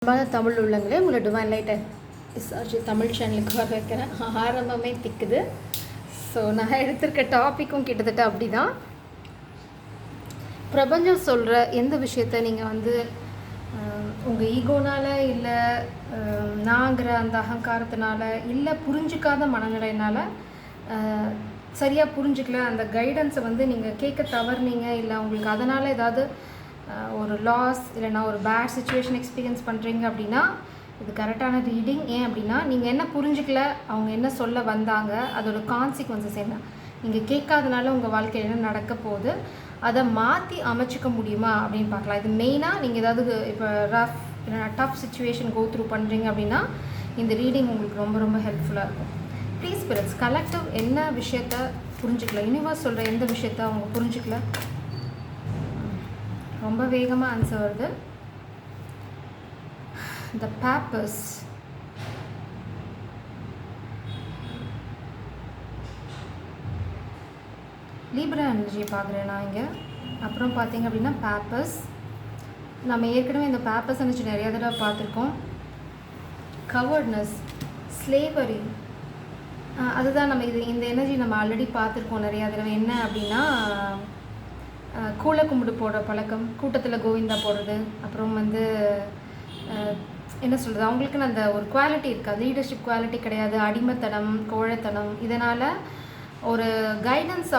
தமிழ் உள்ளங்களே உங்களை divine light Tamil சேனலுக்கு வர வைக்கிறேன். ஆரம்பமே திக்குது. ஸோ நான் எடுத்திருக்க டாப்பிக்கும் கிட்டத்தட்ட அப்படி தான். பிரபஞ்சம் சொல்கிற எந்த விஷயத்த நீங்கள் வந்து உங்கள் ஈகோனால் இல்லை நாங்கிற அந்த அகங்காரத்தினால இல்லை புரிஞ்சிக்காத மனநிலையினால் சரியாக புரிஞ்சிக்கல, அந்த கைடன்ஸை வந்து நீங்கள் கேட்க தவறுனீங்க, இல்லை உங்களுக்கு அதனால் ஏதாவது ஒரு லாஸ் இல்லைனா ஒரு பேட் சுச்சுவேஷன் எக்ஸ்பீரியன்ஸ் பண்ணுறீங்க அப்படின்னா இது கரெக்டான ரீடிங். ஏன் அப்படின்னா நீங்கள் என்ன புரிஞ்சிக்கல, அவங்க என்ன சொல்ல வந்தாங்க, அதோட கான்சிக்வன்சஸ் என்ன, நீங்கள் கேட்காதனால உங்கள் வாழ்க்கையில் என்ன நடக்க போகுது, அதை மாற்றி அமைச்சிக்க முடியுமா அப்படின்னு பார்க்கலாம். இது மெயினாக நீங்கள் ஏதாவது இப்போ ரஃப் இல்லைனா டஃப் சுச்சுவேஷன் கோ த்ரூ பண்ணுறீங்க அப்படின்னா இந்த ரீடிங் உங்களுக்கு ரொம்ப ரொம்ப ஹெல்ப்ஃபுல்லாக இருக்கும். ப்ளீஸ் ஸ்பிரிட்ஸ் கலெக்டிவ் என்ன விஷயத்த புரிஞ்சிக்கல, யூனிவர்ஸ் சொல்கிற எந்த விஷயத்த அவங்க புரிஞ்சிக்கல. ரொம்ப வேகமாக ஆன்சர் வருது. த பேப்பர்ஸ், லீப்ரா எனர்ஜியை பார்க்குறேன் நான் இங்கே. அப்புறம் பார்த்தீங்க அப்படின்னா பேப்பர்ஸ், நம்ம ஏற்கனவே இந்த பேப்பர்ஸ் எனர்ஜி நிறையா தடவை பார்த்துருக்கோம். கவர்ட்னஸ், ஸ்லேவரி, அதுதான் நம்ம இந்த எனர்ஜி நம்ம ஆல்ரெடி பார்த்துருக்கோம் நிறையா தடவை. என்ன அப்படின்னா கூளை கும்பிடு போடுற பழக்கம், கூட்டத்தில் கோவிந்தா போடுறது, அப்புறம் வந்து என்ன சொல்கிறது, அவங்களுக்குன்னு அந்த ஒரு குவாலிட்டி இருக்காது, லீடர்ஷிப் குவாலிட்டி கிடையாது, அடிமைத்தனம், கோழைத்தனம். இதனால் ஒரு கைடன்ஸ்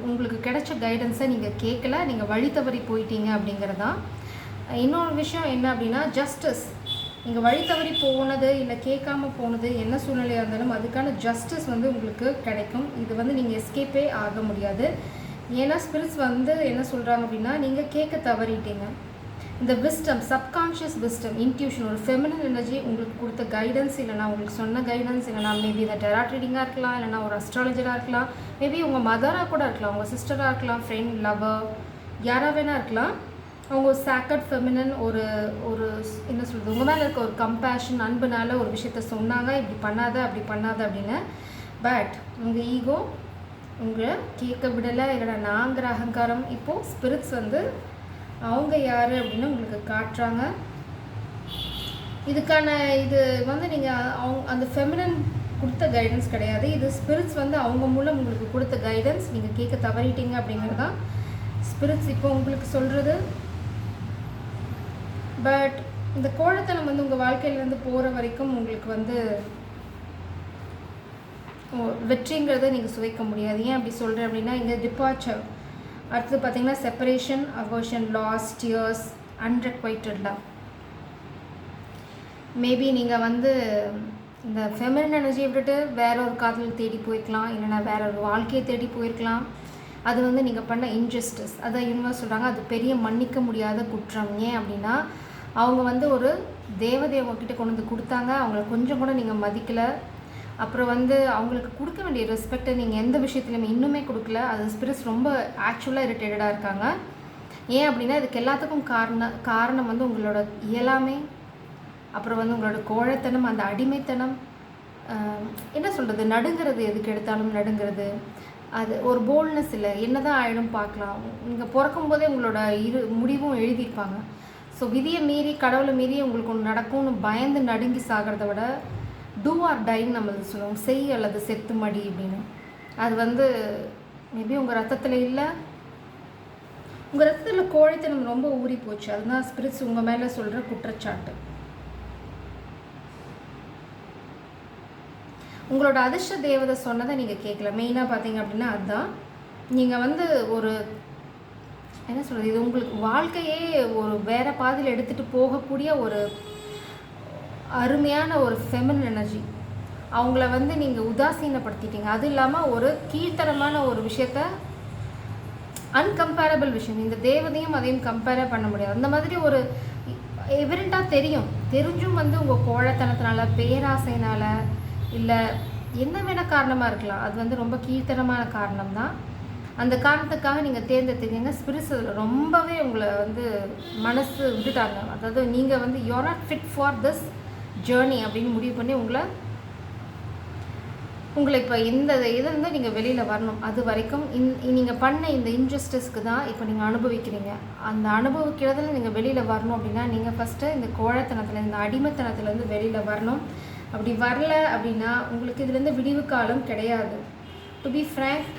உங்களுக்கு கிடைச்ச கைடன்ஸை நீங்கள் கேட்கல, நீங்கள் வழி தவறி போயிட்டீங்க அப்படிங்கிறதான். இன்னொரு விஷயம் என்ன அப்படின்னா ஜஸ்டிஸ், நீங்கள் வழி தவறி போனது இல்லை கேட்காம போனது என்ன சூழ்நிலையாக இருந்தாலும் அதுக்கான ஜஸ்டிஸ் வந்து உங்களுக்கு கிடைக்கும். இது வந்து நீங்கள் எஸ்கேப்பே ஆக முடியாது. ஏன்னா ஸ்பிரிட்ஸ் வந்து என்ன சொல்கிறாங்க அப்படின்னா நீங்கள் கேட்க தவறிட்டீங்க. இந்த விஸ்டம், சப்கான்ஷியஸ் விஸ்டம், இன்ட்யூஷன், ஒரு ஃபெமினன் எனர்ஜி உங்களுக்கு கொடுத்த கைடன்ஸ், இல்லைனா உங்களுக்கு சொன்ன கைடன்ஸ், இல்லைனா மேபி இந்த டெராட் ரீடிங்காக இருக்கலாம், இல்லைனா ஒரு அஸ்ட்ராலஜராக இருக்கலாம், மேபி உங்கள் மதராக கூட இருக்கலாம், உங்கள் சிஸ்டராக இருக்கலாம், ஃப்ரெண்ட், லவர், யாராக வேணா இருக்கலாம். அவங்க ஒரு சாக்கட் ஃபெமினன் ஒரு ஒரு என்ன சொல்கிறது, உங்கள் மேலே இருக்க ஒரு கம்பேஷன், அன்புனால ஒரு விஷயத்த சொன்னாங்க, இப்படி பண்ணாத அப்படி பண்ணாத அப்படின்னு. பட் உங்கள் ஈகோ உங்களை கேட்க விடலை, இல்லைனா நாங்கிற அகங்காரம். இப்போது ஸ்பிரிட்ஸ் வந்து அவங்க யார் அப்படின்னு உங்களுக்கு காட்டுறாங்க. இதுக்கான இது வந்து நீங்கள் அந்த ஃபெமினன் கொடுத்த கைடன்ஸ் கிடையாது, இது ஸ்பிரிட்ஸ் வந்து அவங்க மூலம் உங்களுக்கு கொடுத்த கைடன்ஸ். நீங்கள் கேட்க தவறிட்டீங்க அப்படிங்கிறது தான் ஸ்பிரிட்ஸ் இப்போ உங்களுக்கு சொல்கிறது. பட் இந்த கோழைத்தனம் வந்து உங்கள் வாழ்க்கையிலேருந்து போகிற வரைக்கும் உங்களுக்கு வந்து வெற்றிங்கிறத நீங்கள் சுவைக்க முடியாது. ஏன் அப்படி சொல்கிறேன் அப்படின்னா இங்கே டிபார்ச்சர், அடுத்தது பார்த்திங்கன்னா separation, aversion, loss, tears, unrequited love. Maybe நீங்கள் வந்து இந்த ஃபெமினன் எனர்ஜியை விட்டுட்டு வேற ஒரு காதல் தேடி போயிருக்கலாம், இல்லைனா வேற ஒரு வாழ்க்கையை தேடி போயிருக்கலாம். அது வந்து நீங்கள் பண்ண இன்ஜஸ்டிஸ், அதான் யூனிவர்ஸ் சொல்கிறாங்க அது பெரிய மன்னிக்க முடியாத குற்றம். ஏன் அப்படின்னா அவங்க வந்து ஒரு தேவதையை உங்ககிட்ட கொண்டு வந்து கொடுத்தாங்க, அவங்கள கொஞ்சம் கூட நீங்கள் மதிக்கலை. அப்புறம் வந்து அவங்களுக்கு கொடுக்க வேண்டிய ரெஸ்பெக்டை நீங்கள் எந்த விஷயத்துலையுமே இன்னுமே கொடுக்கல. அது ஸ்பிரிட்ஸ் ரொம்ப ஆக்சுவலாக இரிட்டேட்டடாக இருக்காங்க. ஏன் அப்படின்னா இதுக்கு எல்லாத்துக்கும் காரணம் வந்து உங்களோட இயலாமை, அப்புறம் வந்து உங்களோட கோழைத்தனம், அந்த அடிமைத்தனம், என்ன சொல்கிறது, நடுங்கிறது, எதுக்கு எடுத்தாலும் நடுங்கிறது, அது ஒரு போல்ட்னஸ் இல்லை. என்ன தான் ஆகிடும் பார்க்கலாம். நீங்கள் பிறக்கும் போதே உங்களோட முடிவும் எழுதியிருப்பாங்க. ஸோ விதியை மீறி கடவுளை மீறி உங்களுக்கு ஒன்று நடக்கும்னு பயந்து நடுங்கி சாகிறத விட டூ ஆர் டைன்னு நம்ம சொல்லுவோம், செய் அல்லது செத்து மடி அப்படின்னு. அது வந்து மேபி உங்கள் ரத்தத்தில் இல்லை, உங்கள் ரத்தத்தில் கோழைத்தனம் ரொம்ப ஊறி போச்சு. அதுதான் ஸ்பிரிட்ஸ் உங்கள் மேலே சொல்கிற குற்றச்சாட்டு. உங்களோட அதிர்ஷ்ட தேவதை சொன்னதை நீங்கள் கேட்கல. மெயினாக பார்த்தீங்க அப்படின்னா அதுதான் நீங்கள் வந்து ஒரு என்ன சொல்கிறது, இது உங்களுக்கு வாழ்க்கையே ஒரு வேறு பாதையில் எடுத்துகிட்டு போகக்கூடிய ஒரு அருமையான ஒரு ஃபெமினன் எனர்ஜி. அவங்கள வந்து நீங்கள் உதாசீனப்படுத்திட்டீங்க. அது இல்லாமல் ஒரு கீழ்த்தரமான ஒரு விஷயத்த, அன்கம்பேரபிள் விஷயம், இந்த தேவதையும் அதையும் கம்பேரே பண்ண முடியாது. அந்த மாதிரி ஒரு எவிடெண்ட்டாக தெரிஞ்சும் வந்து உங்கள் கோழைத்தனத்தினால, பேராசைனால், இல்லை என்ன வேணால் காரணமாக இருக்கலாம், அது வந்து ரொம்ப கீழ்த்தரமான காரணம் தான். அந்த காரணத்துக்காக நீங்கள் தேர்ந்தெடுத்துக்கீங்க. ஸ்பிரிட்ஸ் ரொம்பவே உங்களை வந்து மனசு விட்டுட்டாங்க. அதாவது நீங்கள் வந்து you are not fit for this journey அப்படின்னு முடிவு பண்ணி உங்களை உங்களை இப்போ இந்த இதிலேருந்து நீங்கள் வெளியில் வரணும். அது வரைக்கும் நீங்கள் பண்ண இந்த இன்ஜஸ்டிஸ்க்கு தான் இப்போ நீங்கள் அனுபவிக்கிறீங்க. அந்த அனுபவிக்கிறதுல நீங்கள் வெளியில் வரணும் அப்படின்னா நீங்கள் ஃபஸ்ட்டு இந்த கோழைத்தனத்தில், இந்த அடிமைத்தனத்துலேருந்து வெளியில் வரணும். அப்படி வரல அப்படின்னா உங்களுக்கு இதுலேருந்து விடிவு காலம் கிடையாது. டு பி ஃப்ரேங்க்,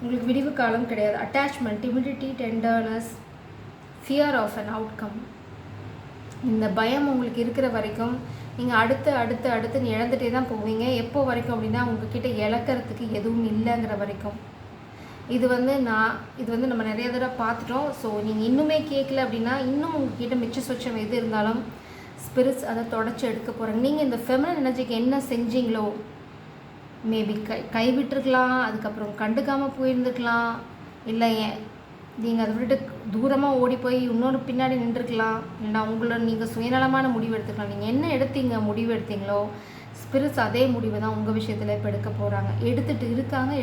உங்களுக்கு விடிவு காலம் கிடையாது. Attachment, timidity, tenderness, fear of an outcome, இந்த பயம் உங்களுக்கு இருக்கிற வரைக்கும் நீங்கள் அடுத்து இழந்துகிட்டே தான் போவீங்க. எப்போ வரைக்கும் அப்படின்னா உங்ககிட்ட இழக்கிறதுக்கு எதுவும் இல்லைங்கிற வரைக்கும். இது வந்து நம்ம நிறைய தடவை பார்த்துட்டோம். ஸோ நீங்கள் இன்னுமே கேட்கல அப்படின்னா இன்னும் உங்ககிட்ட மிச்ச சொச்சம் எது இருந்தாலும் ஸ்பிரிட்ஸ் அதை தொடச்சி எடுக்க போகிறாங்க. நீங்கள் இந்த ஃபெமினன் எனர்ஜிக்கு என்ன செஞ்சீங்களோ மேபி கைவிட்டுருக்கலாம், அதுக்கப்புறம் கண்டுக்காமல் போயிருந்துருக்கலாம், இல்லை நீங்கள் அதை விட்டுட்டு தூரமாக ஓடி போய் இன்னொரு பின்னாடி நின்றுருக்கலாம், இல்லைனா உங்களோட நீங்கள் சுயநலமான முடிவு எடுத்துக்கலாம். நீங்கள் என்ன முடிவு எடுத்தீங்களோ ஸ்பிரிட்ஸ் அதே முடிவை தான் உங்கள் விஷயத்தில் இப்போ எடுக்க போகிறாங்க.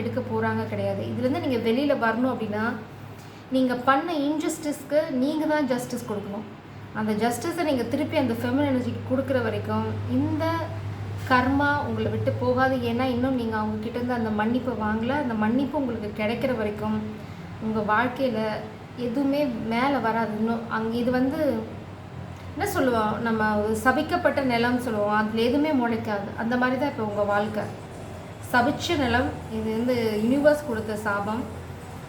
எடுக்க போகிறாங்க கிடையாது. இதுலேருந்து நீங்கள் வெளியில் வரணும் அப்படின்னா நீங்கள் பண்ண இன்ஜஸ்டிஸ்க்கு நீங்கள் தான் ஜஸ்டிஸ் கொடுக்கணும். அந்த ஜஸ்டிஸை நீங்கள் திருப்பி அந்த ஃபெமினன் எனர்ஜிக்கு கொடுக்குற வரைக்கும் இந்த கர்மா உங்களை விட்டு போகாது. ஏன்னா இன்னும் நீங்கள் அவங்கக்கிட்டேருந்து அந்த மன்னிப்பை வாங்கலை. அந்த மன்னிப்பு உங்களுக்கு கிடைக்கிற வரைக்கும் உங்கள் வாழ்க்கையில் எதுவுமே மேலே வராது. இன்னும் இது வந்து என்ன சொல்லுவோம், நம்ம சபிக்கப்பட்ட நிலம்னு சொல்லுவோம், அதில் எதுவுமே முளைக்காது. அந்த மாதிரி தான் இப்போ உங்கள் வாழ்க்கை சபிச்ச நிலம். இது வந்து யூனிவர்ஸ் கொடுத்த சாபம்.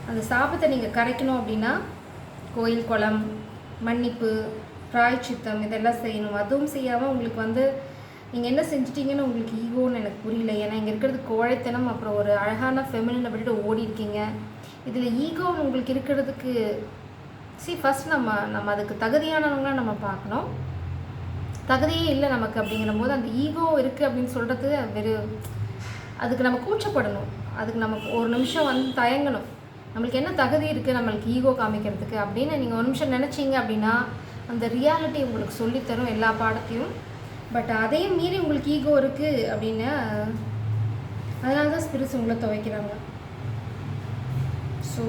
அந்த சாபத்தை நீங்கள் கரைக்கணும் அப்படின்னா கோயில், குளம், மன்னிப்பு, பிராய்ச்சித்தம் இதெல்லாம் செய்யணும். அதுவும் செய்யாமல் உங்களுக்கு வந்து நீங்கள் என்ன செஞ்சிட்டிங்கன்னு உங்களுக்கு ஈகோன்னு எனக்கு புரியல. ஏன்னா இங்கே இருக்கிறது கோழைத்தனம், அப்புறம் ஒரு அழகான ஃபெமினனை விட்டுட்டு ஓடி இருக்கீங்க. இதில் ஈகோன்னு உங்களுக்கு இருக்கிறதுக்கு ஃபஸ்ட் நம்ம அதுக்கு தகுதியானவங்களாம் நம்ம பார்க்கணும். தகுதியே இல்லை நமக்கு அப்படிங்கிற போது அந்த ஈகோ இருக்குது அப்படின்னு சொல்கிறது அதுக்கு நம்ம கூச்சப்படணும். அதுக்கு நமக்கு ஒரு நிமிஷம் வந்து தயங்கணும். நம்மளுக்கு என்ன தகுதி இருக்குது நம்மளுக்கு ஈகோ காமிக்கிறதுக்கு அப்படின்னு நீங்கள் ஒரு நிமிஷம் நினச்சிங்க அப்படின்னா அந்த ரியாலிட்டி உங்களுக்கு சொல்லித்தரும் எல்லா பாடத்தையும். பட் அதையும் மீறி உங்களுக்கு ஈகோ இருக்குது அப்படின்னா அதனால தான் ஸ்பிரிட்ஸ் உங்களை துவைக்கிறாங்க. ஸோ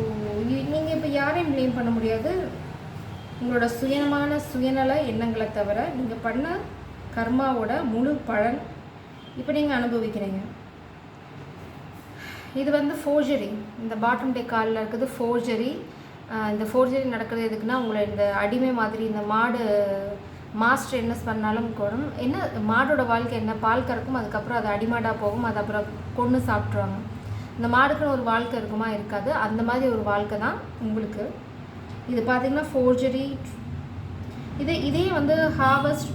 நீங்கள் இப்போ யாரையும் ப்ளேம் பண்ண முடியாது. உங்களோட சுயநல எண்ணங்களை தவிர நீங்கள் பண்ண கர்மாவோட முழு பலன் இப்போ நீங்கள் அனுபவிக்கிறீங்க. இது வந்து ஃபோர்ஜரி. இந்த பாட்டம் டே காலில் இருக்குது ஃபோர்ஜரி. இந்த ஃபோர்ஜரி நடக்கிறது எதுக்குன்னா உங்களை இந்த அடிமை மாதிரி இந்த மாஸ்டர் என்ன பண்ணாலும் கூட என்ன மாடோட வாழ்க்கை என்ன, பால் கறக்கும், அதுக்கப்புறம் அது அடிமாடாக போகும், அது அப்புறம் கொன்று சாப்பிட்ருவாங்க. இந்த மாடுக்குன்னு ஒரு வாழ்க்கை இருக்குமா, இருக்காது. அந்த மாதிரி ஒரு வாழ்க்கை தான் உங்களுக்கு. இது பார்த்திங்கன்னா ஃபோர்ஜரி. இதே வந்து ஹார்வெஸ்ட்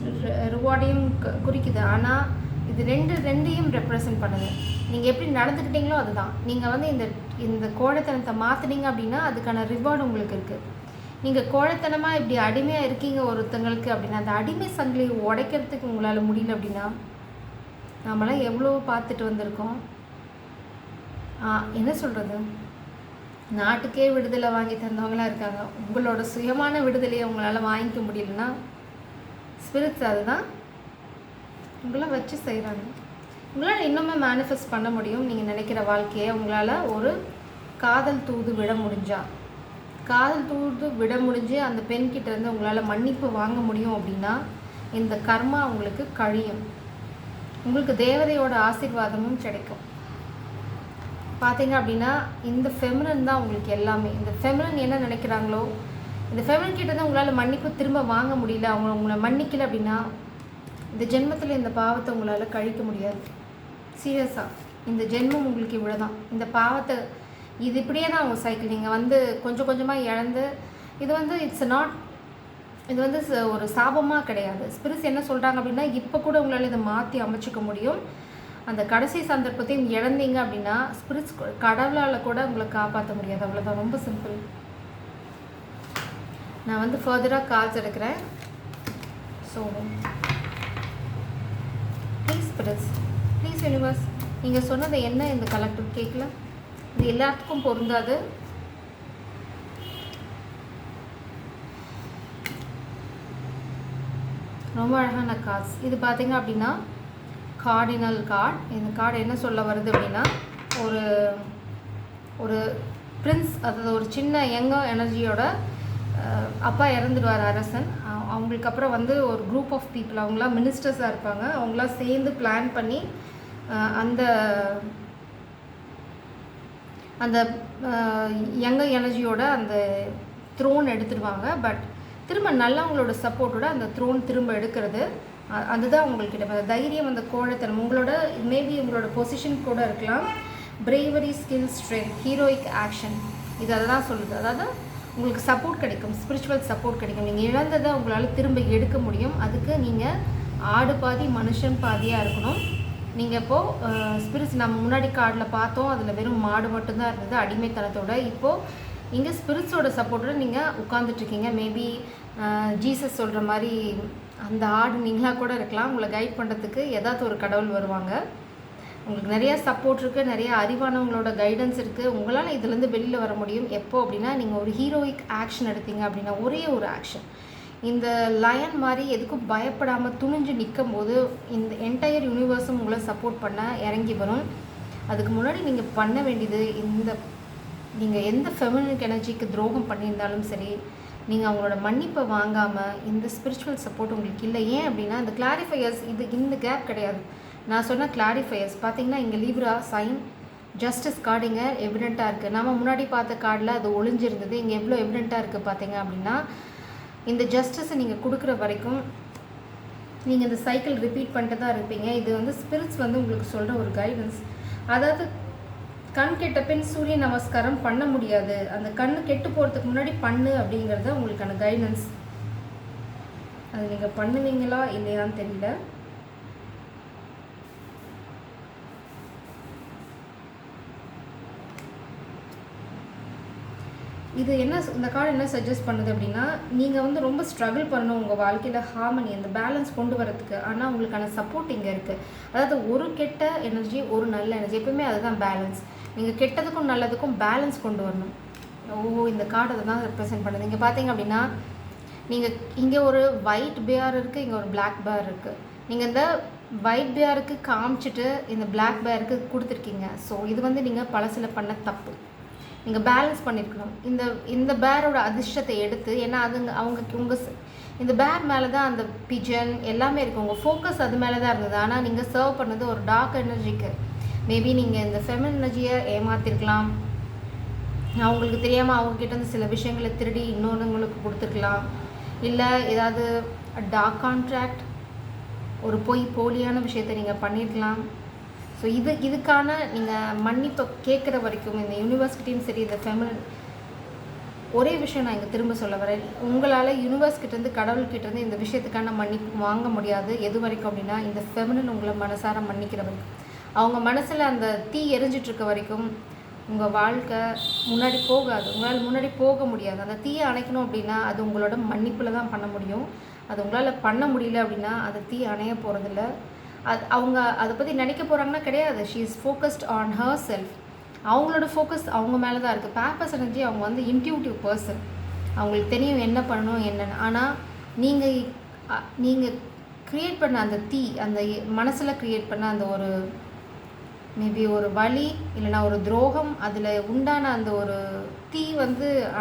ரிவார்டையும் குறிக்குது. ஆனால் இது ரெண்டையும் ரெப்ரசன்ட் பண்ணுது. நீங்கள் எப்படி நடந்துக்கிட்டீங்களோ அதுதான். நீங்கள் வந்து இந்த கோழைத்தனத்தை மாற்றினீங்க அப்படின்னா அதுக்கான ரிவார்டு உங்களுக்கு இருக்குது. நீங்கள் கோழைத்தனமாக இப்படி அடிமையாக இருக்கீங்க ஒருத்தங்களுக்கு அப்படின்னா அந்த அடிமை சங்கிலியை உடைக்கிறதுக்கு உங்களால் முடியல அப்படின்னா நம்மளாம் எவ்வளோ பார்த்துட்டு வந்திருக்கோம். என்ன சொல்கிறது, நாட்டுக்கே விடுதலை வாங்கி தந்தவங்களாம் இருக்காங்க. உங்களோட சுயமான விடுதலையை உங்களால் வாங்கிக்க முடியலன்னா ஸ்பிரிட்ஸ் அதுதான் உங்களை வச்சு செய்கிறாங்க. உங்களால் இன்னுமே மேனிஃபெஸ்ட் பண்ண முடியும். நீங்கள் நினைக்கிற வாழ்க்கையை உங்களால் ஒரு காதல் தூது விட முடிஞ்சு அந்த பெண்கிட்டேருந்து உங்களால் மன்னிப்பு வாங்க முடியும் அப்படின்னா இந்த கர்மா உங்களுக்கு கழியும். உங்களுக்கு தேவதையோட ஆசீர்வாதமும் கிடைக்கும். பார்த்தீங்க அப்படின்னா இந்த ஃபெமினன் தான் உங்களுக்கு எல்லாமே. இந்த ஃபெமினன் என்ன நினைக்கிறாங்களோ, இந்த ஃபெமினன் கிட்ட தான் உங்களால் மன்னிப்பு திரும்ப வாங்க முடியல, உங்களை மன்னிக்கல அப்படின்னா இந்த ஜென்மத்தில் இந்த பாவத்தை உங்களால் கழிக்க முடியாது. சீரியஸாக இந்த ஜென்மம் உங்களுக்கு இவ்வளோ தான். இந்த பாவத்தை இது இப்படியே தான் உங்கள் சைக்கிள். நீங்கள் வந்து கொஞ்சம் கொஞ்சமாக இழந்து இது வந்து இது வந்து ஒரு சாபமாக கிடையாது. ஸ்பிரிட்ஸ் என்ன சொல்கிறாங்க அப்படின்னா இப்போ கூட உங்களால் இதை மாற்றி அமைச்சிக்க முடியும். அந்த கடைசி சந்தர்ப்பத்தையும் இழந்தீங்க அப்படின்னா ஸ்பிரிட்ஸ் கடவுளால் கூட உங்களை காப்பாற்ற முடியாது. அவ்வளோதான், ரொம்ப சிம்பிள். நான் வந்து ஃபர்தராக கார்ட்ஸ் எடுக்கிறேன். So please spirits, please universe, நீங்கள் சொன்னது என்ன இந்த கலெக்டிவ் கேட்கல, இது எல்லாத்துக்கும் பொருந்தாது. ரொம்ப அழகான கார்ட்ஸ். இது பார்த்தீங்க அப்படின்னா கார்டினல் கார்டு. இந்த கார்டு என்ன சொல்ல வருது அப்படின்னா ஒரு பிரின்ஸ், அதாவது ஒரு சின்ன யங் எனர்ஜியோட அப்பா இறந்துடுவார் அரசன். அவங்களுக்கு அப்புறம் வந்து ஒரு குரூப் ஆஃப் பீப்புள், அவங்களாம் மினிஸ்டர்ஸாக இருப்பாங்க, அவங்களாம் சேர்ந்து பிளான் பண்ணி அந்த அந்த யங்கர் எனர்ஜியோட அந்த த்ரோன் எடுத்துடுவாங்க. பட் திரும்ப நல்லவங்களோட சப்போர்ட்டோட அந்த த்ரோன் திரும்ப எடுக்கிறது, அதுதான் உங்களுக்கு அந்த தைரியம், அந்த கோழைத்தனம். உங்களோட மேபி உங்களோட பொசிஷன் கூட இருக்கலாம். Bravery, skill, strength, heroic action, இது அதை தான் சொல்லுது. அதாவது உங்களுக்கு சப்போர்ட் கிடைக்கும், ஸ்பிரிச்சுவல் சப்போர்ட் கிடைக்கும். நீங்கள் இழந்ததை உங்களால் திரும்ப எடுக்க முடியும். அதுக்கு நீங்கள் ஆடு பாதி மனுஷன் பாதியாக இருக்கணும். நீங்கள் இப்போது ஸ்பிரிட்ஸ் நம்ம முன்னாடி கார்டில் பார்த்தோம், அதில் வெறும் மாடு மட்டும்தான் இருந்தது அடிமைத்தனத்தோட. இப்போது இங்கே ஸ்பிரிட்ஸோட சப்போர்ட்டோட நீங்கள் உட்காந்துட்ருக்கீங்க. மேபி ஜீசஸ் சொல்கிற மாதிரி அந்த ஆடு நீங்களாக கூட இருக்கலாம். உங்களை கைட் பண்ணுறதுக்கு ஏதாவது ஒரு கடவுள் வருவாங்க. உங்களுக்கு நிறையா சப்போர்ட் இருக்குது, நிறைய அறிவானவங்களோட கைடன்ஸ் இருக்குது. உங்களால் இதுலேருந்து வெளியில் வர முடியும். எப்போ அப்படின்னா நீங்கள் ஒரு ஹீரோயிக் ஆக்ஷன் எடுத்தீங்க அப்படின்னா, ஒரே ஒரு ஆக்ஷன். இந்த லயன் மாதிரி எதுக்கும் பயப்படாமல் துணிஞ்சு நிற்கும் போது இந்த என்டையர் யூனிவர்ஸும் உங்களை சப்போர்ட் பண்ண இறங்கி வரும். அதுக்கு முன்னாடி நீங்கள் பண்ண வேண்டியது, நீங்கள் எந்த ஃபெமினிக் எனர்ஜிக்கு துரோகம் பண்ணியிருந்தாலும் சரி, நீங்கள் அவங்களோட மன்னிப்பை வாங்காமல் இந்த ஸ்பிரிச்சுவல் சப்போர்ட் உங்களுக்கு இல்லை. ஏன் அப்படின்னா இந்த கிளாரிஃபையர்ஸ், இந்த கேப் கிடையாது. நான் சொன்ன கிளாரிஃபையர்ஸ் பார்த்தீங்கன்னா இங்கே லீப்ரா சைன், ஜஸ்டிஸ் கார்டு இங்கே எவிடெண்ட்டாக இருக்குது. நம்ம முன்னாடி பார்த்த கார்டில் அது ஒளிஞ்சிருந்தது, இங்கே எவ்வளோ எவிடெண்ட்டாக இருக்குது பார்த்தீங்க அப்படின்னா, இந்த ஜஸ்டிஸை நீங்கள் கொடுக்குற வரைக்கும் நீங்கள் இந்த சைக்கிள் ரிப்பீட் பண்ணிட்டு தான் இருப்பீங்க. இது ஸ்பிரிட்ஸ் உங்களுக்கு சொல்கிற ஒரு கைடன்ஸ். அதாவது கண் கெட்ட பின் சூரிய நமஸ்காரம் பண்ண முடியாது, அந்த கண் கெட்டு போகிறதுக்கு முன்னாடி பண்ணு அப்படிங்கிறது உங்களுக்கான கைடன்ஸ். அது நீங்கள் பண்ணுவீங்களா இல்லையான்னு தெரியல. இது என்ன, இந்த கார்டு என்ன சஜஸ்ட் பண்ணுது அப்படின்னா, நீங்கள் ரொம்ப ஸ்ட்ரகிள் பண்ணணும் உங்கள் வாழ்க்கையில் ஹார்மனி, அந்த பேலன்ஸ் கொண்டு வரதுக்கு. ஆனால் உங்களுக்கான சப்போர்ட் இங்கே இருக்குது. அதாவது ஒரு கெட்ட எனர்ஜி, ஒரு நல்ல எனர்ஜி, எப்பவுமே அதுதான் பேலன்ஸ். நீங்கள் கெட்டதுக்கும் நல்லதுக்கும் பேலன்ஸ் கொண்டு வரணும். இந்த கார்டு அதை தான் ரெப்ரசென்ட் பண்ணுது. இங்கே பார்த்தீங்க அப்படின்னா, நீங்கள் இங்கே ஒரு ஒயிட் பேர் இருக்குது, இங்கே ஒரு பிளாக் பேர் இருக்குது. நீங்கள் இந்த ஒயிட் பேருக்கு காமிச்சிட்டு இந்த பிளாக் பேருக்கு கொடுத்துருக்கீங்க. ஸோ இது நீங்கள் பழசில் பண்ண தப்பு. நீங்கள் பேலன்ஸ் பண்ணியிருக்கணும். இந்த பேரோட அதிர்ஷ்டத்தை எடுத்து, ஏன்னா உங்கள் இந்த பேர் மேலே தான் அந்த பிஜன் எல்லாமே இருக்குது. உங்கள் ஃபோக்கஸ் அது மேலே தான் இருந்தது. ஆனால் நீங்கள் சர்வ் பண்ணது ஒரு டார்க் எனர்ஜிக்கு. மேபி நீங்கள் இந்த ஃபெமின் எனர்ஜியை ஏமாற்றிருக்கலாம். அவங்களுக்கு தெரியாமல் அவங்கக்கிட்ட சில விஷயங்களை திருடி இன்னொருங்களுக்கு கொடுத்துருக்கலாம். இல்லை ஏதாவது டார்க் கான்ட்ராக்ட், ஒரு போலியான விஷயத்தை நீங்கள் பண்ணியிருக்கலாம். ஸோ இதுக்கான நீங்கள் மன்னிப்பை கேட்குற வரைக்கும் இந்த யூனிவர்ஸ்கிட்டையும் சரி, இந்த ஃபெமின், ஒரே விஷயம் நான் இங்கே திரும்ப சொல்ல வரேன். உங்களால் யூனிவர்ஸ்கிட்டேருந்து கடவுள்கிட்டேருந்து இந்த விஷயத்துக்கான மன்னிப்பு வாங்க முடியாது. எது வரைக்கும் அப்படின்னா, இந்த ஃபெமினன் உங்களை மனசார மன்னிக்கிற வரைக்கும், அவங்க மனசில் அந்த தீ எரிஞ்சிட்ருக்க வரைக்கும் உங்கள் வாழ்க்கை முன்னாடி போகாது. உங்களால் முன்னாடி போக முடியாது. அந்த தீயை அணைக்கணும் அப்படின்னா அது உங்களோட மன்னிப்பில் தான் பண்ண முடியும். அது உங்களால் பண்ண முடியல அப்படின்னா அது தீ அணைய போகிறதில்ல. அவங்க அதை பற்றி நினைக்க போகிறாங்கன்னா கிடையாது. She is focused on her self. அவங்களோட ஃபோக்கஸ் அவங்க மேலே தான் இருக்குது. பேப்பர்ஸ் எனர்ஜி, அவங்க இன்ட்யூட்டிவ் பர்சன். அவங்களுக்கு தெரியும் என்ன பண்ணணும் என்னென்னு. ஆனால் நீங்கள் க்ரியேட் பண்ண அந்த தீ, அந்த மனசில் க்ரியேட் பண்ண அந்த ஒரு மேபி ஒரு வலி இல்லைனா ஒரு துரோகம், அதில் உண்டான அந்த ஒரு தீ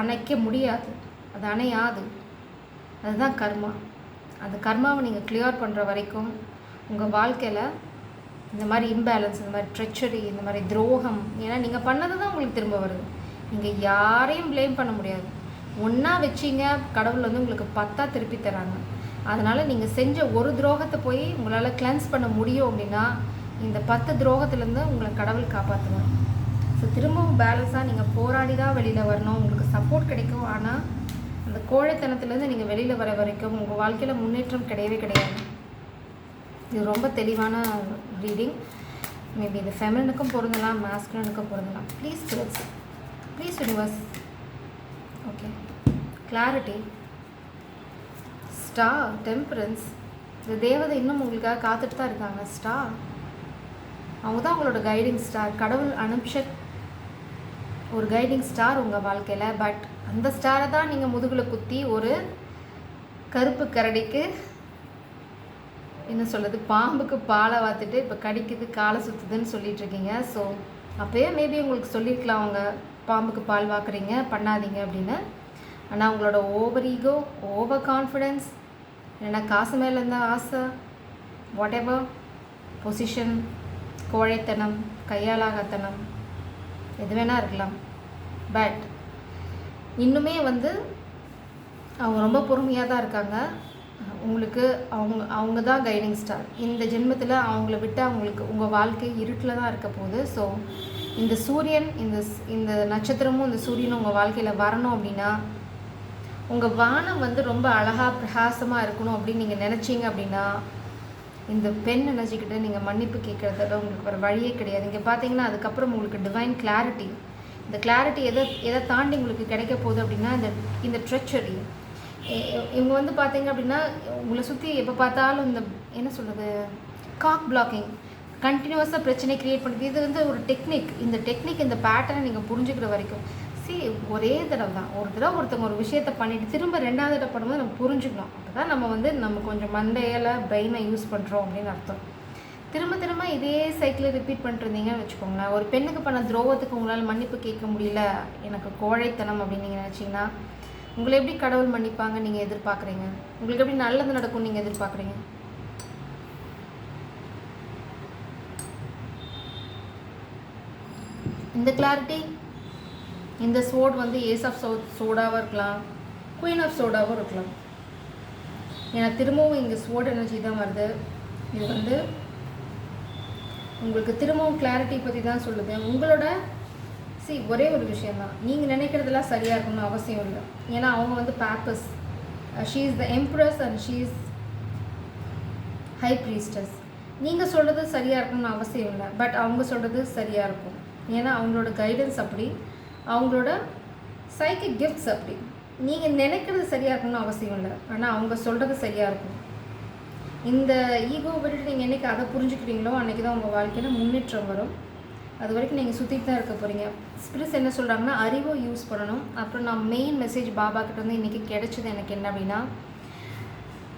அணைக்க முடியாது. அது அணையாது. அதுதான் கர்மா. அந்த கர்மாவை நீங்கள் கிளியர் பண்ணுற வரைக்கும் உங்கள் வாழ்க்கையில் இந்த மாதிரி இம்பேலன்ஸ், இந்த மாதிரி ட்ரெச்சரி, இந்த மாதிரி துரோகம், ஏன்னா நீங்கள் பண்ணது தான் உங்களுக்கு திரும்ப வருது. நீங்கள் யாரையும் ப்ளேம் பண்ண முடியாது. ஒன்றா வச்சிங்க, கடவுள் உங்களுக்கு 10 திருப்பி தராங்க. அதனால் நீங்கள் செஞ்ச ஒரு துரோகத்தை போய் உங்களால் கிளென்ஸ் பண்ண முடியும் அப்படின்னா இந்த 10 துரோகத்துலேருந்து உங்களை கடவுள் காப்பாற்றுவார். ஸோ திரும்பவும் பேலன்ஸாக நீங்கள் போராடி தான் வெளியில் வரணும். உங்களுக்கு சப்போர்ட் கிடைக்கும். ஆனால் அந்த கோழைத்தனத்துலேருந்து நீங்கள் வெளியில் வர வரைக்கும் உங்கள் வாழ்க்கையில் முன்னேற்றம் கிடையவே கிடையாது. இது ரொம்ப தெளிவான ரீடிங். மேபி இது ஃபெமினினுக்கும் பொருந்தலாம், மாஸ்குலினுக்கும் பொருந்தலாம். Please spirits, please universe. Okay, clarity, star, temperance. இந்த தேவதை இன்னும் உங்களுக்காக காத்துட்டு தான் இருக்காங்க. ஸ்டார், அவங்க தான் உங்களோட கைடிங் ஸ்டார். கடவுள் அனுப்பிச்ச ஒரு கைடிங் ஸ்டார் உங்கள் வாழ்க்கையில். பட் அந்த ஸ்டாரை தான் நீங்கள் முதுகில் குத்தி ஒரு கருப்பு கரடிக்கு என்ன சொல்கிறது, பாம்புக்கு பாலை வாத்துட்டு இப்போ கடிக்குது, காலை சுற்றுதுன்னு சொல்லிட்டு இருக்கீங்க. ஸோ அப்போயே மேபி உங்களுக்கு சொல்லியிருக்கலாம் அவங்க பாம்புக்கு பால் வாக்குறீங்க, பண்ணாதீங்க அப்படின்னு. ஆனால் உங்களோட ஓவர் ஈகோ, ஓவர் கான்ஃபிடென்ஸ், இல்லைன்னா காசு மேலே இருந்தால் ஆசை, வாட் எவர், பொசிஷன், கோழைத்தனம், கையாளாகத்தனம், எது வேணால் இருக்கலாம். பட் இன்னுமே வந்து அவங்க ரொம்ப பொறுமையாக தான் இருக்காங்க. உங்களுக்கு அவங்க தான் கைடிங் ஸ்டார். இந்த ஜென்மத்தில் அவங்கள விட்டு அவங்களுக்கு உங்கள் வாழ்க்கை இருட்டில் தான் இருக்க போகுது. ஸோ இந்த சூரியன் இந்த நட்சத்திரமும் இந்த சூரியனும் உங்கள் வாழ்க்கையில் வரணும் அப்படின்னா, உங்கள் வானம் வந்து ரொம்ப அழகாக பிரகாசமாக இருக்கணும் அப்படின்னு நீங்கள் நினச்சிங்க அப்படின்னா, இந்த பெண் நினச்சிக்கிட்டு நீங்கள் மன்னிப்பு கேட்குறத உங்களுக்கு ஒரு வழியே கிடையாது. இங்கே பார்த்தீங்கன்னா அதுக்கப்புறம் உங்களுக்கு டிவைன் கிளாரிட்டி. இந்த கிளாரிட்டி எதை தாண்டி உங்களுக்கு கிடைக்க போகுது அப்படின்னா, இந்த ட்ரெச்சரி. இவங்க வந்து பார்த்தீங்க அப்படின்னா உங்களை சுற்றி எப்போ பார்த்தாலும் இந்த என்ன சொல்கிறது, காக் பிளாக்கிங், கண்டினியூஸாக பிரச்சனை க்ரியேட் பண்ணுறது. இது வந்து ஒரு டெக்னிக். இந்த டெக்னிக், இந்த பேட்டர்னை நீங்கள் புரிஞ்சுக்கிற வரைக்கும் ஒரே தடவை தான். ஒரு தடவை ஒருத்தவங்க ஒரு விஷயத்தை பண்ணிவிட்டு திரும்ப 2வது தடவை பண்ணும்போது நம்ம புரிஞ்சுக்கணும். அப்போ தான் நம்ம கொஞ்சம் மண்டையில் பிரெயினை யூஸ் பண்ணுறோம் அப்படின்னு அர்த்தம். திரும்ப இதே சைக்கிளை ரிப்பீட் பண்ணிருந்தீங்கன்னு வச்சுக்கோங்களேன். ஒரு பெண்ணுக்கு பண்ண துரோகத்துக்கு உங்களால் மன்னிப்பு கேட்க முடியல, எனக்கு கோழைத்தனம் அப்படின்னு நீங்கள் நினச்சிங்கன்னா, உங்களை எப்படி கடவுள் மன்னிப்பாங்க நீங்கள் எதிர்பார்க்குறீங்க? உங்களுக்கு எப்படி நல்லது நடக்கும் நீங்கள் எதிர்பார்க்குறீங்க? இந்த கிளாரிட்டி, இந்த சோட் வந்து ஏஸ் ஆஃப் சோடாவாக இருக்கலாம், குயின் ஆஃப் சோடாவும் இருக்கலாம். ஏன்னா திரும்பவும் இங்கே சோட் எனர்ஜி தான் வருது. இது வந்து உங்களுக்கு திரும்பவும் கிளாரிட்டி பற்றி தான் சொல்லுது. உங்களோட ஒரே ஒரு விஷயந்தான், நீங்கள் நினைக்கிறதெல்லாம் சரியாக இருக்கணும்னு அவசியம் இல்லை. ஏன்னா அவங்க வந்து papess, she is the empress and she is high priestess. நீங்கள் சொல்கிறது சரியாக இருக்கணும்னு அவசியம் இல்லை, பட் அவங்க சொல்கிறது சரியாக இருக்கும். ஏன்னா அவங்களோட கைடன்ஸ் அப்படி, அவங்களோட சைக்கிக் கிஃப்ட்ஸ் அப்படி. நீங்கள் நினைக்கிறது சரியாக இருக்கணும்னு அவசியம் இல்லை, ஆனால் அவங்க சொல்கிறது சரியாக இருக்கும். இந்த ஈகோ விட்டுட்டு நீங்கள் என்றைக்கு அதை புரிஞ்சுக்கிறீங்களோ அன்றைக்கி தான் உங்கள் வாழ்க்கையில் முன்னேற்றம் வரும். அது வரைக்கும் நீங்கள் சுற்றிட்டு தான் இருக்க போகிறீங்க. ஸ்பிரிட்ஸ் என்ன சொல்கிறாங்கன்னா, அறிவை யூஸ் பண்ணணும். அப்புறம் நான் மெயின் மெசேஜ் பாபா கிட்ட வந்து இன்றைக்கி கிடைச்சது எனக்கு என்ன அப்படின்னா,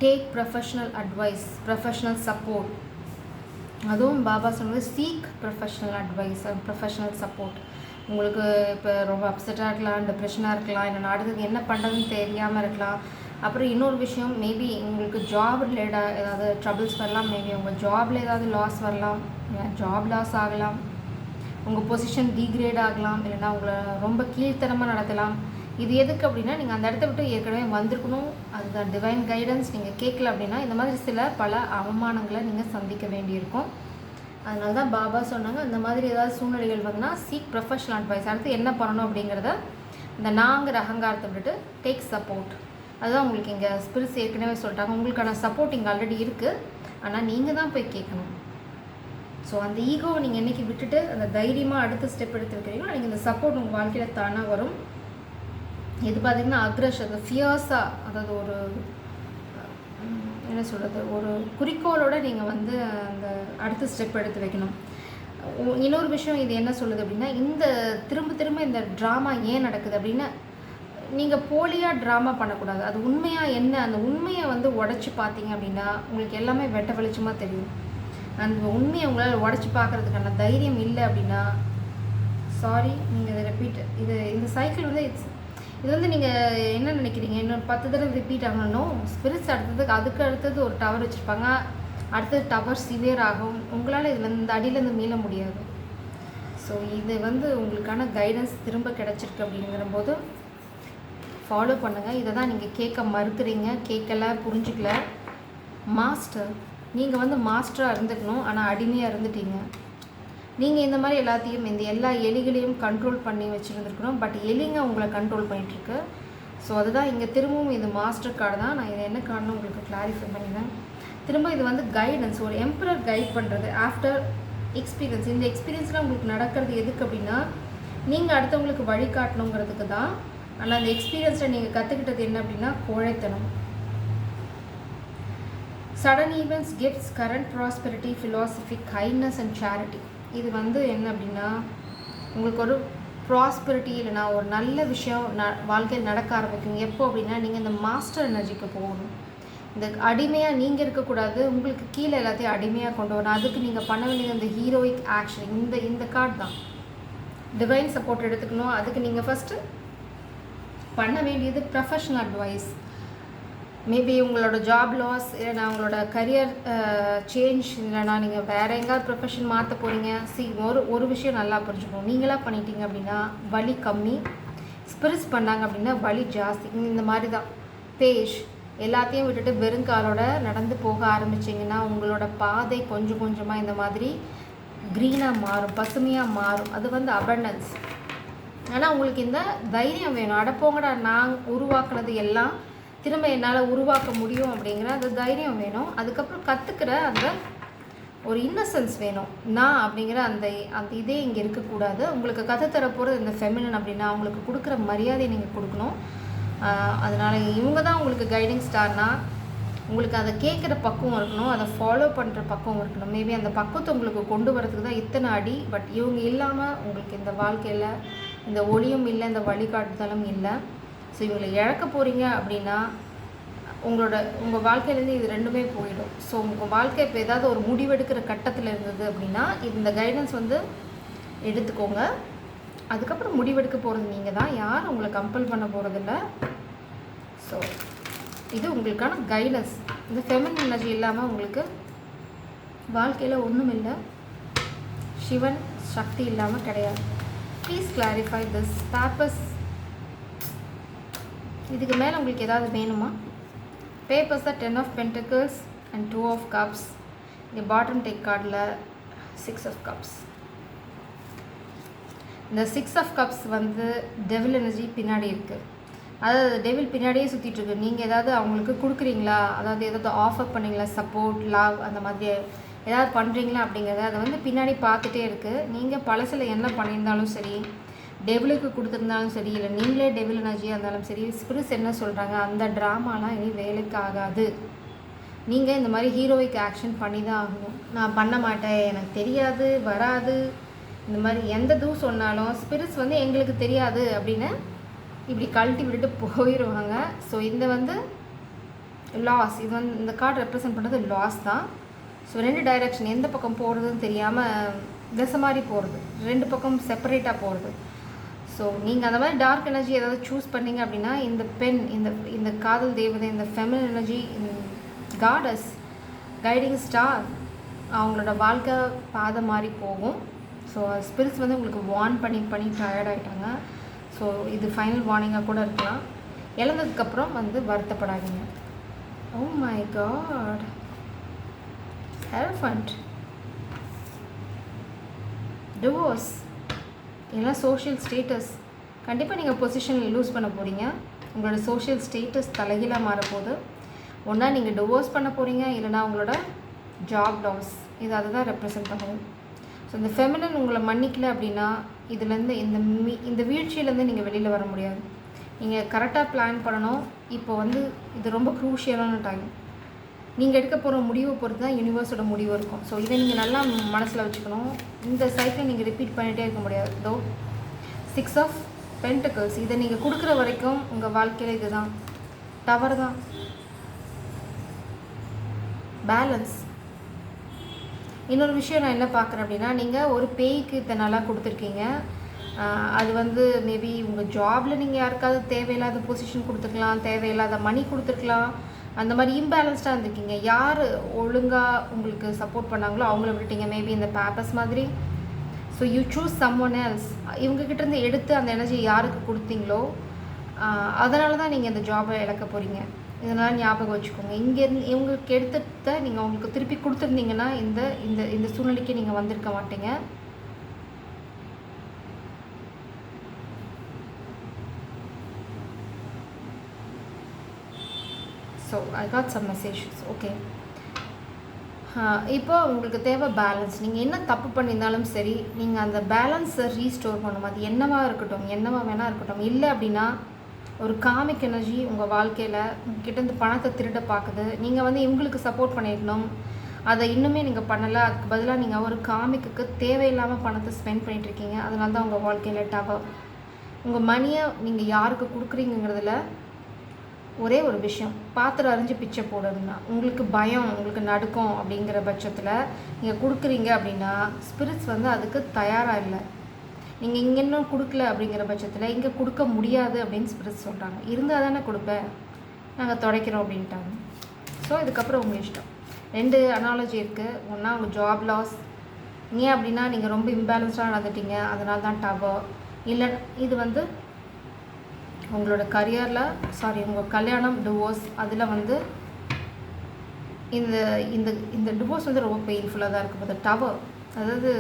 take professional advice, professional support. அதுவும் பாபா சொன்னது seek professional advice and professional support. உங்களுக்கு இப்போ ரொம்ப அப்செட்டாக இருக்கலாம், டிப்ரெஷனாக இருக்கலாம், இல்லை அடுத்தது என்ன பண்ணுறதுன்னு தெரியாமல் இருக்கலாம். அப்புறம் இன்னொரு விஷயம், மேபி உங்களுக்கு ஜாப் ரிலேட்டாக ஏதாவது ட்ரபிள்ஸ் வரலாம், மேபி உங்கள் ஜாபில் ஏதாவது லாஸ் வரலாம், ஜாப் லாஸ் ஆகலாம், உங்கள் பொசிஷன் டீக்ரேட் ஆகலாம், இல்லைனா உங்களை ரொம்ப கீழ்த்தரமாக நடத்தலாம். இது எதுக்கு அப்படின்னா, நீங்கள் அந்த இடத்த விட்டு ஏற்கனவே வந்திருக்கணும். அதுதான் டிவைன் கைடன்ஸ். நீங்கள் கேட்கல அப்படின்னா இந்த மாதிரி பல அவமானங்களை நீங்கள் சந்திக்க வேண்டியிருக்கும். அதனால தான் பாபா சொன்னாங்க, அந்த மாதிரி ஏதாவது சூழ்நிலைகள் வந்துன்னா சீக் ப்ரொஃபஷனல் அட்வைஸ். அடுத்து என்ன பண்ணணும் அப்படிங்கிறத, இந்த நாங்கிற அகங்காரத்தை விட்டுட்டு டேக் சப்போர்ட். அதுதான் உங்களுக்கு இங்கே ஸ்பிரிட்ஸ் ஏற்கனவே சொல்லிட்டாங்க. உங்களுக்கான சப்போர்ட் இங்கே ஆல்ரெடி இருக்குது, ஆனால் நீங்கள் தான் போய் கேட்கணும். ஸோ அந்த ஈகோவை நீங்கள் என்றைக்கு விட்டுட்டு அந்த தைரியமாக அடுத்த ஸ்டெப் எடுத்து வைக்கிறீங்களோ, நீங்கள் இந்த சப்போர்ட் உங்கள் வாழ்க்கையில் தானாக வரும். இது பார்த்திங்கன்னா அக்ரஷன், அந்த ஃபியர்ஸாக, அதாவது ஒரு என்ன சொல்கிறது, ஒரு குறிக்கோளோடு நீங்கள் வந்து அந்த அடுத்த ஸ்டெப் எடுத்து வைக்கணும். இன்னொரு விஷயம் இது என்ன சொல்லுது அப்படின்னா, இந்த திரும்ப இந்த ட்ராமா ஏன் நடக்குது அப்படின்னா, நீங்கள் போலியாக ட்ராமா பண்ணக்கூடாது. அது உண்மையாக என்ன, அந்த உண்மையை வந்து உடச்சி பார்த்தீங்க அப்படின்னா உங்களுக்கு எல்லாமே வெட்ட வெளிச்சமாக தெரியும். அந்த உண்மையை உங்களால் உடச்சி பார்க்குறதுக்கான தைரியம் இல்லை அப்படின்னா, சாரி, நீங்கள் இதை ரிப்பீட், இந்த சைக்கிள் வந்து இது வந்து நீங்கள் என்ன நினைக்கிறீங்க, இன்னொரு 10 தடவை ரிப்பீட் ஆகணும். ஸ்பிரிட்ஸ் அதுக்கு அடுத்தது ஒரு டவர் வச்சுருப்பாங்க, அடுத்தது டவர் சிவியர் ஆகும். உங்களால் இதில் இந்த அடியிலேருந்து மீள முடியாது. ஸோ இது வந்து உங்களுக்கான கைடன்ஸ் திரும்ப கிடச்சிருக்கு அப்படிங்கிற போது ஃபாலோ பண்ணுங்கள். இதை தான் நீங்கள் கேட்க மறுக்கிறீங்க, கேட்கல, புரிஞ்சுக்கல. மாஸ்டர், நீங்கள் வந்து மாஸ்டராக இருந்துக்கணும், ஆனால் அடிமையாக இருந்துட்டீங்க. நீங்கள் இந்த மாதிரி எல்லாத்தையும், இந்த எல்லா எலிகளையும் கண்ட்ரோல் பண்ணி வச்சுருந்துருக்கணும். பட் எலிங்க உங்களை கண்ட்ரோல் பண்ணிகிட்ருக்கு. ஸோ அதுதான் இங்கே திரும்பவும் இது மாஸ்டர் கார்டு தான். நான் இதை என்ன கார்டுன்னு உங்களுக்கு கிளாரிஃபை பண்ணிடுறேன். திரும்ப இது வந்து கைடன்ஸ், ஒரு எம்பரர் கைட் பண்ணுறது ஆஃப்டர் எக்ஸ்பீரியன்ஸ். இந்த எக்ஸ்பீரியன்ஸ்லாம் உங்களுக்கு நடக்கிறது எதுக்கு அப்படின்னா, நீங்கள் அடுத்தவங்களுக்கு வழிகாட்டணுங்கிறதுக்கு தான். ஆனால் அந்த எக்ஸ்பீரியன்ஸில் நீங்கள் கற்றுக்கிட்டது என்ன அப்படின்னா, கோழைத்தனம். Sudden events, gifts, current prosperity, philosophy, kindness and charity. இது வந்து என்ன அப்படின்னா, உங்களுக்கு ஒரு ப்ராஸ்பெரிட்டி இல்லைனா ஒரு நல்ல விஷயம் வாழ்க்கையில் நடக்க ஆரம்பிக்குங்க. எப்போ அப்படின்னா, நீங்கள் இந்த மாஸ்டர் எனர்ஜிக்கு போகணும். இந்த அடிமையாக நீங்கள் இருக்கக்கூடாது, உங்களுக்கு கீழே எல்லாத்தையும் அடிமையாக கொண்டு வரணும். அதுக்கு நீங்கள் பண்ண வேண்டியது இந்த ஹீரோயிக் ஆக்ஷன். இந்த கார்டு தான் டிவைன் சப்போர்ட் எடுத்துக்கணும். அதுக்கு நீங்கள் ஃபஸ்ட்டு பண்ண வேண்டியது ப்ரொஃபஷனல் அட்வைஸ். மேபி உங்களோட ஜாப் லாஸ், இல்லைனா உங்களோட கரியர் சேஞ்ச், இல்லைனா நீங்கள் வேறு எங்கேயாவது ப்ரொஃபஷன் மாற்ற போகிறீங்க. ஒரு விஷயம் நல்லா புரிஞ்சுக்கணும். நீங்களாக பண்ணிட்டீங்க அப்படின்னா வலி கம்மி, ஸ்பிரிட்ஸ் பண்ணாங்க அப்படின்னா வலி ஜாஸ்தி. இந்த மாதிரி தான் பேஷ் எல்லாத்தையும் விட்டுட்டு வெறுங்காலோட நடந்து போக ஆரம்பிச்சிங்கன்னா உங்களோட பாதை கொஞ்சம் கொஞ்சமாக இந்த மாதிரி க்ரீனாக மாறும், பசுமையாக மாறும். அது வந்து அபண்டன்ஸ். ஆனால் உங்களுக்கு இந்த தைரியம் வேணும். அடப்போங்கடா, நான் உருவாக்குனது எல்லாம் திரும்ப என்னால் உருவாக்க முடியும் அப்படிங்கிற அந்த தைரியம் வேணும். அதுக்கப்புறம் கற்றுக்கிற அந்த ஒரு இன்னசென்ஸ் வேணும். நான் அப்படிங்கிற அந்த அந்த இதே இங்கே இருக்கக்கூடாது. உங்களுக்கு கற்றுத்தர போகிறது இந்த ஃபெமினன் அப்படின்னா அவங்களுக்கு கொடுக்குற மரியாதையை நீங்கள் கொடுக்கணும். அதனால் இவங்க தான் உங்களுக்கு கைடிங் ஸ்டார்னா உங்களுக்கு அதை கேட்குற பக்குவம் இருக்கணும், அதை ஃபாலோ பண்ணுற பக்குவம் இருக்கணும். மேபி அந்த பக்குவத்தை உங்களுக்கு கொண்டு வரதுக்கு தான் இத்தனை அடி. பட் இவங்க இல்லாமல் உங்களுக்கு இந்த வாழ்க்கையில் இந்த ஒளியும் இல்லை, இந்த வழிகாட்டுதலும் இல்லை. ஸோ இவங்களை இழக்க போகிறீங்க அப்படின்னா உங்கள் வாழ்க்கையிலேருந்து இது ரெண்டுமே போயிடும். ஸோ உங்கள் வாழ்க்கை இப்போ ஏதாவது ஒரு முடிவெடுக்கிற கட்டத்தில் இருந்தது அப்படின்னா இந்த கைடன்ஸ் வந்து எடுத்துக்கோங்க. அதுக்கப்புறம் முடிவெடுக்க போகிறது நீங்கள் தான், யாரும் உங்களை கம்பல் பண்ண போகிறதில்ல. ஸோ இது உங்களுக்கான கைடன்ஸ். இந்த ஃபெமினின் எனர்ஜி இல்லாமல் உங்களுக்கு வாழ்க்கையில் ஒன்றும் இல்லை. சிவன் சக்தி இல்லாமல் கிடையாது. Please clarify this papers. இதுக்கு மேலே உங்களுக்கு ஏதாவது வேணுமா? பேப்பர்ஸ் தான் 10 of Pentacles and 2 of Cups. இங்கே பாட்டம் டெக் கார்டில் 6 of Cups. இந்த 6 of Cups வந்து டெவில் எனர்ஜி பின்னாடி இருக்குது. அதாவது டெவில் பின்னாடியே சுற்றிட்டுருக்கு. நீங்கள் ஏதாவது அவங்களுக்கு கொடுக்குறீங்களா, அதாவது ஏதாவது ஆஃபர் பண்ணிங்களா, சப்போர்ட், லவ் அந்த மாதிரி ஏதாவது பண்ணுறீங்களா அப்படிங்கிறத அதை வந்து பின்னாடி பார்த்துட்டே இருக்குது. நீங்கள் பழசில் என்ன பண்ணியிருந்தாலும் சரி, டெவிலுக்கு கொடுத்துருந்தாலும் சரி, இல்லை நீங்களே டெவில் எனர்ஜியாக இருந்தாலும் சரி, ஸ்பிரிட்ஸ் என்ன சொல்கிறாங்க, அந்த ட்ராமாலாம் இனி வேலைக்கு ஆகாது. நீங்கள் இந்த மாதிரி ஹீரோயிக் ஆக்ஷன் பண்ணி தான் ஆகணும். நான் பண்ண மாட்டேன், எனக்கு தெரியாது, வராது, இந்த மாதிரி எந்த சொன்னாலும் ஸ்பிரிட்ஸ் வந்து எங்களுக்கு தெரியாது அப்படின்னு இப்படி கழட்டி விட்டுட்டு போயிடுவாங்க. ஸோ இந்த வந்து லாஸ், இது வந்து இந்த கார்டு ரெப்ரசன்ட் பண்ணுறது லாஸ் தான். ஸோ 2 டைரெக்ஷன், எந்த பக்கம் போகிறதுன்னு தெரியாமல் திசை மாதிரி போகிறது, 2 பக்கம் செப்பரேட்டாக போகிறது. ஸோ நீங்கள் அந்த மாதிரி டார்க் எனர்ஜி ஏதாவது சூஸ் பண்ணிங்க அப்படின்னா இந்த பெண், இந்த காதல் தேவதை, இந்த feminine energy, goddess, guiding star, அவங்களோட வாழ்க்கை பாதை மாதிரி போகும். ஸோ ஸ்பிரிட்ஸ் வந்து உங்களுக்கு வார்ன் பண்ணி டயர்ட் ஆகிட்டாங்க. ஸோ இது ஃபைனல் வார்னிங்காக கூட இருக்கலாம். இழந்ததுக்கப்புறம் வந்து வருத்தப்படாதீங்க. Oh my god, elephant, divorce, இதெல்லாம் சோஷியல் ஸ்டேட்டஸ். கண்டிப்பாக நீங்கள் பொசிஷனில் லூஸ் பண்ண போகிறீங்க. உங்களோட சோஷியல் ஸ்டேட்டஸ் தலைகீழாக மாறப்போகுது. ஒன்றா நீங்கள் டிவோர்ஸ் பண்ண போகிறீங்க, இல்லைனா உங்களோட ஜாப் லாஸ். இது அதை தான் ரெப்ரசன்ட் பண்ணுது. ஸோ இந்த ஃபெமினன் உங்களை மன்னிக்கல அப்படின்னா இதுலேருந்து இந்த வீழ்ச்சியிலேருந்து நீங்கள் வெளியில் வர முடியாது. நீங்கள் கரெக்டாக பிளான் பண்ணணும். இப்போ வந்து இது ரொம்ப க்ரூஷியலான டைம். நீங்கள் எடுக்க போகிற முடிவை பொறுத்து தான் யூனிவர்ஸோட முடிவு இருக்கும். ஸோ இதை நீங்கள் நல்லா மனசில் வச்சுக்கணும். இந்த சைக்கிளை நீங்கள் ரிப்பீட் பண்ணிகிட்டே இருக்க முடியாது. 6 of Pentacles, இதை நீங்கள் கொடுக்குற வரைக்கும் உங்கள் வாழ்க்கையில் இது தான் டவர் தான். பேலன்ஸ். இன்னொரு விஷயம் நான் என்ன பார்க்குறேன் அப்படின்னா, நீங்கள் ஒரு பேய்க்கு இத்தனை நாளாக கொடுத்துருக்கீங்க. அது வந்து மேபி உங்கள் ஜாபில் நீங்கள் யாருக்காவது தேவையில்லாத பொசிஷன் கொடுத்துருக்கலாம், தேவையில்லாத மணி கொடுத்துருக்கலாம். அந்த மாதிரி இம்பேலன்ஸ்டாக இருந்திருக்கீங்க. யார் ஒழுங்காக உங்களுக்கு சப்போர்ட் பண்ணாங்களோ அவங்கள விட்டுட்டீங்க. மேபி இந்த பேப்பர்ஸ் மாதிரி. So you choose someone else. இவங்ககிட்டேருந்து எடுத்து அந்த எனர்ஜி யாருக்கு கொடுத்தீங்களோ அதனால தான் நீங்கள் இந்த ஜாபை இழக்க போகிறீங்க. இதனால் ஞாபகம் வச்சுக்கோங்க. இங்கேருந்து இவங்களுக்கு எடுத்துகிட்ட நீங்கள் அவங்களுக்கு திருப்பி கொடுத்துருந்தீங்கன்னா இந்த இந்த இந்த சூழ்நிலைக்கு நீங்கள் வந்திருக்க மாட்டீங்க. So I got some messages. Okay, இப்போ உங்களுக்கு தேவை பேலன்ஸ். நீங்கள் என்ன தப்பு பண்ணியிருந்தாலும் சரி, நீங்கள் அந்த பேலன்ஸை ரீஸ்டோர் பண்ணணும். அது என்னவாக இருக்கட்டும், என்னவாக வேணால் இருக்கட்டும். இல்லை அப்படின்னா ஒரு காமிக் எனர்ஜி உங்கள் வாழ்க்கையில் உங்ககிட்டேருந்து பணத்தை திருட பார்க்குது. நீங்கள் வந்து இவங்களுக்கு சப்போர்ட் பண்ணிடணும், அதை இன்னுமே நீங்கள் பண்ணலை. அதுக்கு பதிலாக நீங்கள் ஒரு காமிக்கு தேவையில்லாமல் பணத்தை ஸ்பெண்ட் பண்ணிகிட்ருக்கீங்க. அதனால தான் உங்கள் வாழ்க்கையில் டவர். உங்கள் மணியை நீங்கள் யாருக்கு கொடுக்குறீங்கிறதுல ஒரே ஒரு விஷயம், பாத்திரம் அறிஞ்சு பிச்சை போடுறதுன்னா உங்களுக்கு பயம், உங்களுக்கு நடுக்கும் அப்படிங்கிற பட்சத்தில் நீங்கள் கொடுக்குறீங்க அப்படின்னா ஸ்பிரிட்ஸ் வந்து அதுக்கு தயாராக இல்லை. நீங்கள் இங்கே இன்னும் கொடுக்கல அப்படிங்கிற பட்சத்தில் இங்கே கொடுக்க முடியாது அப்படின்னு ஸ்பிரிட்ஸ் சொல்கிறாங்க. இருந்தால் தானே கொடுப்பேன். நாங்கள் துடைக்கிறோம் அப்படின்ட்டாங்க. ஸோ இதுக்கப்புறம் உங்கள் இஷ்டம். 2 அனாலஜி இருக்குது. ஒன்றா உங்கள் ஜாப் லாஸ், ஏன் அப்படின்னா நீங்கள் ரொம்ப இம்பேலன்ஸ்டாக நடந்துட்டீங்க, அதனால தான் டவர். இல்லை இது வந்து உங்களோட கரியரில் உங்கள் கல்யாணம், டிவோர்ஸ், அதில் வந்து இந்த இந்த இந்த டிவோர்ஸ் வந்து ரொம்ப பெயின்ஃபுல்லாக தான் இருக்கும். அந்த டவர் அதாவது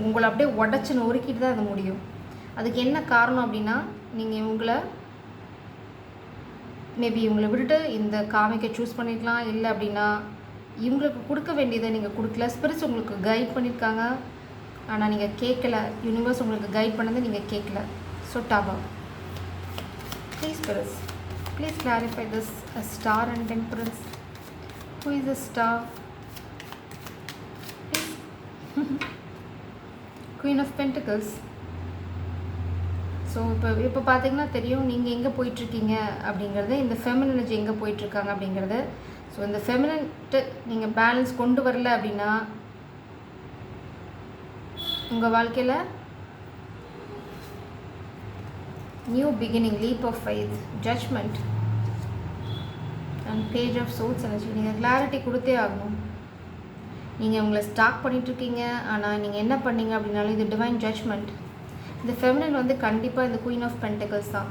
உங்களை அப்படியே உடச்சி நொறுக்கிட்டு தான் அது முடியும். அதுக்கு என்ன காரணம் அப்படின்னா நீங்கள் இவங்களை விட்டுட்டு இந்த காமிக்கை சூஸ் பண்ணிக்கலாம். இல்லை அப்படின்னா இவங்களுக்கு கொடுக்க வேண்டியதை நீங்கள் கொடுக்கல. ஸ்பிரிட்ஸ் உங்களுக்கு கைட் பண்ணியிருக்காங்க, ஆனால் நீங்கள் கேட்கல. யூனிவர்ஸ் உங்களுக்கு கைட் பண்ணதை நீங்கள் கேட்கல. So tower, please spirits, please clarify this. A star and temperance. Who is a star? Please. Queen of Pentacles. So இப்போ பார்த்தீங்கன்னா தெரியும் நீங்கள் எங்கே போயிட்டுருக்கீங்க அப்படிங்கிறது, இந்த ஃபெமினின் எனர்ஜி எங்கே போயிட்டுருக்காங்க அப்படிங்கிறது. ஸோ இந்த ஃபெமினின்ட்டு நீங்கள் பேலன்ஸ் கொண்டு வரல அப்படின்னா உங்கள் வாழ்க்கையில் new beginning, leap of faith, judgement and page of souls energy. நீங்கள் கிளாரிட்டி கொடுத்தே ஆகணும். நீங்கள் உங்களை ஸ்டாக் பண்ணிகிட்ருக்கீங்க, ஆனால் நீங்கள் என்ன பண்ணீங்க அப்படின்னாலும் இது டிவைன் ஜட்ஜ்மெண்ட். இந்த ஃபெமினின் வந்து கண்டிப்பாக இந்த குயின் ஆஃப் பென்டிகல்ஸ் தான்.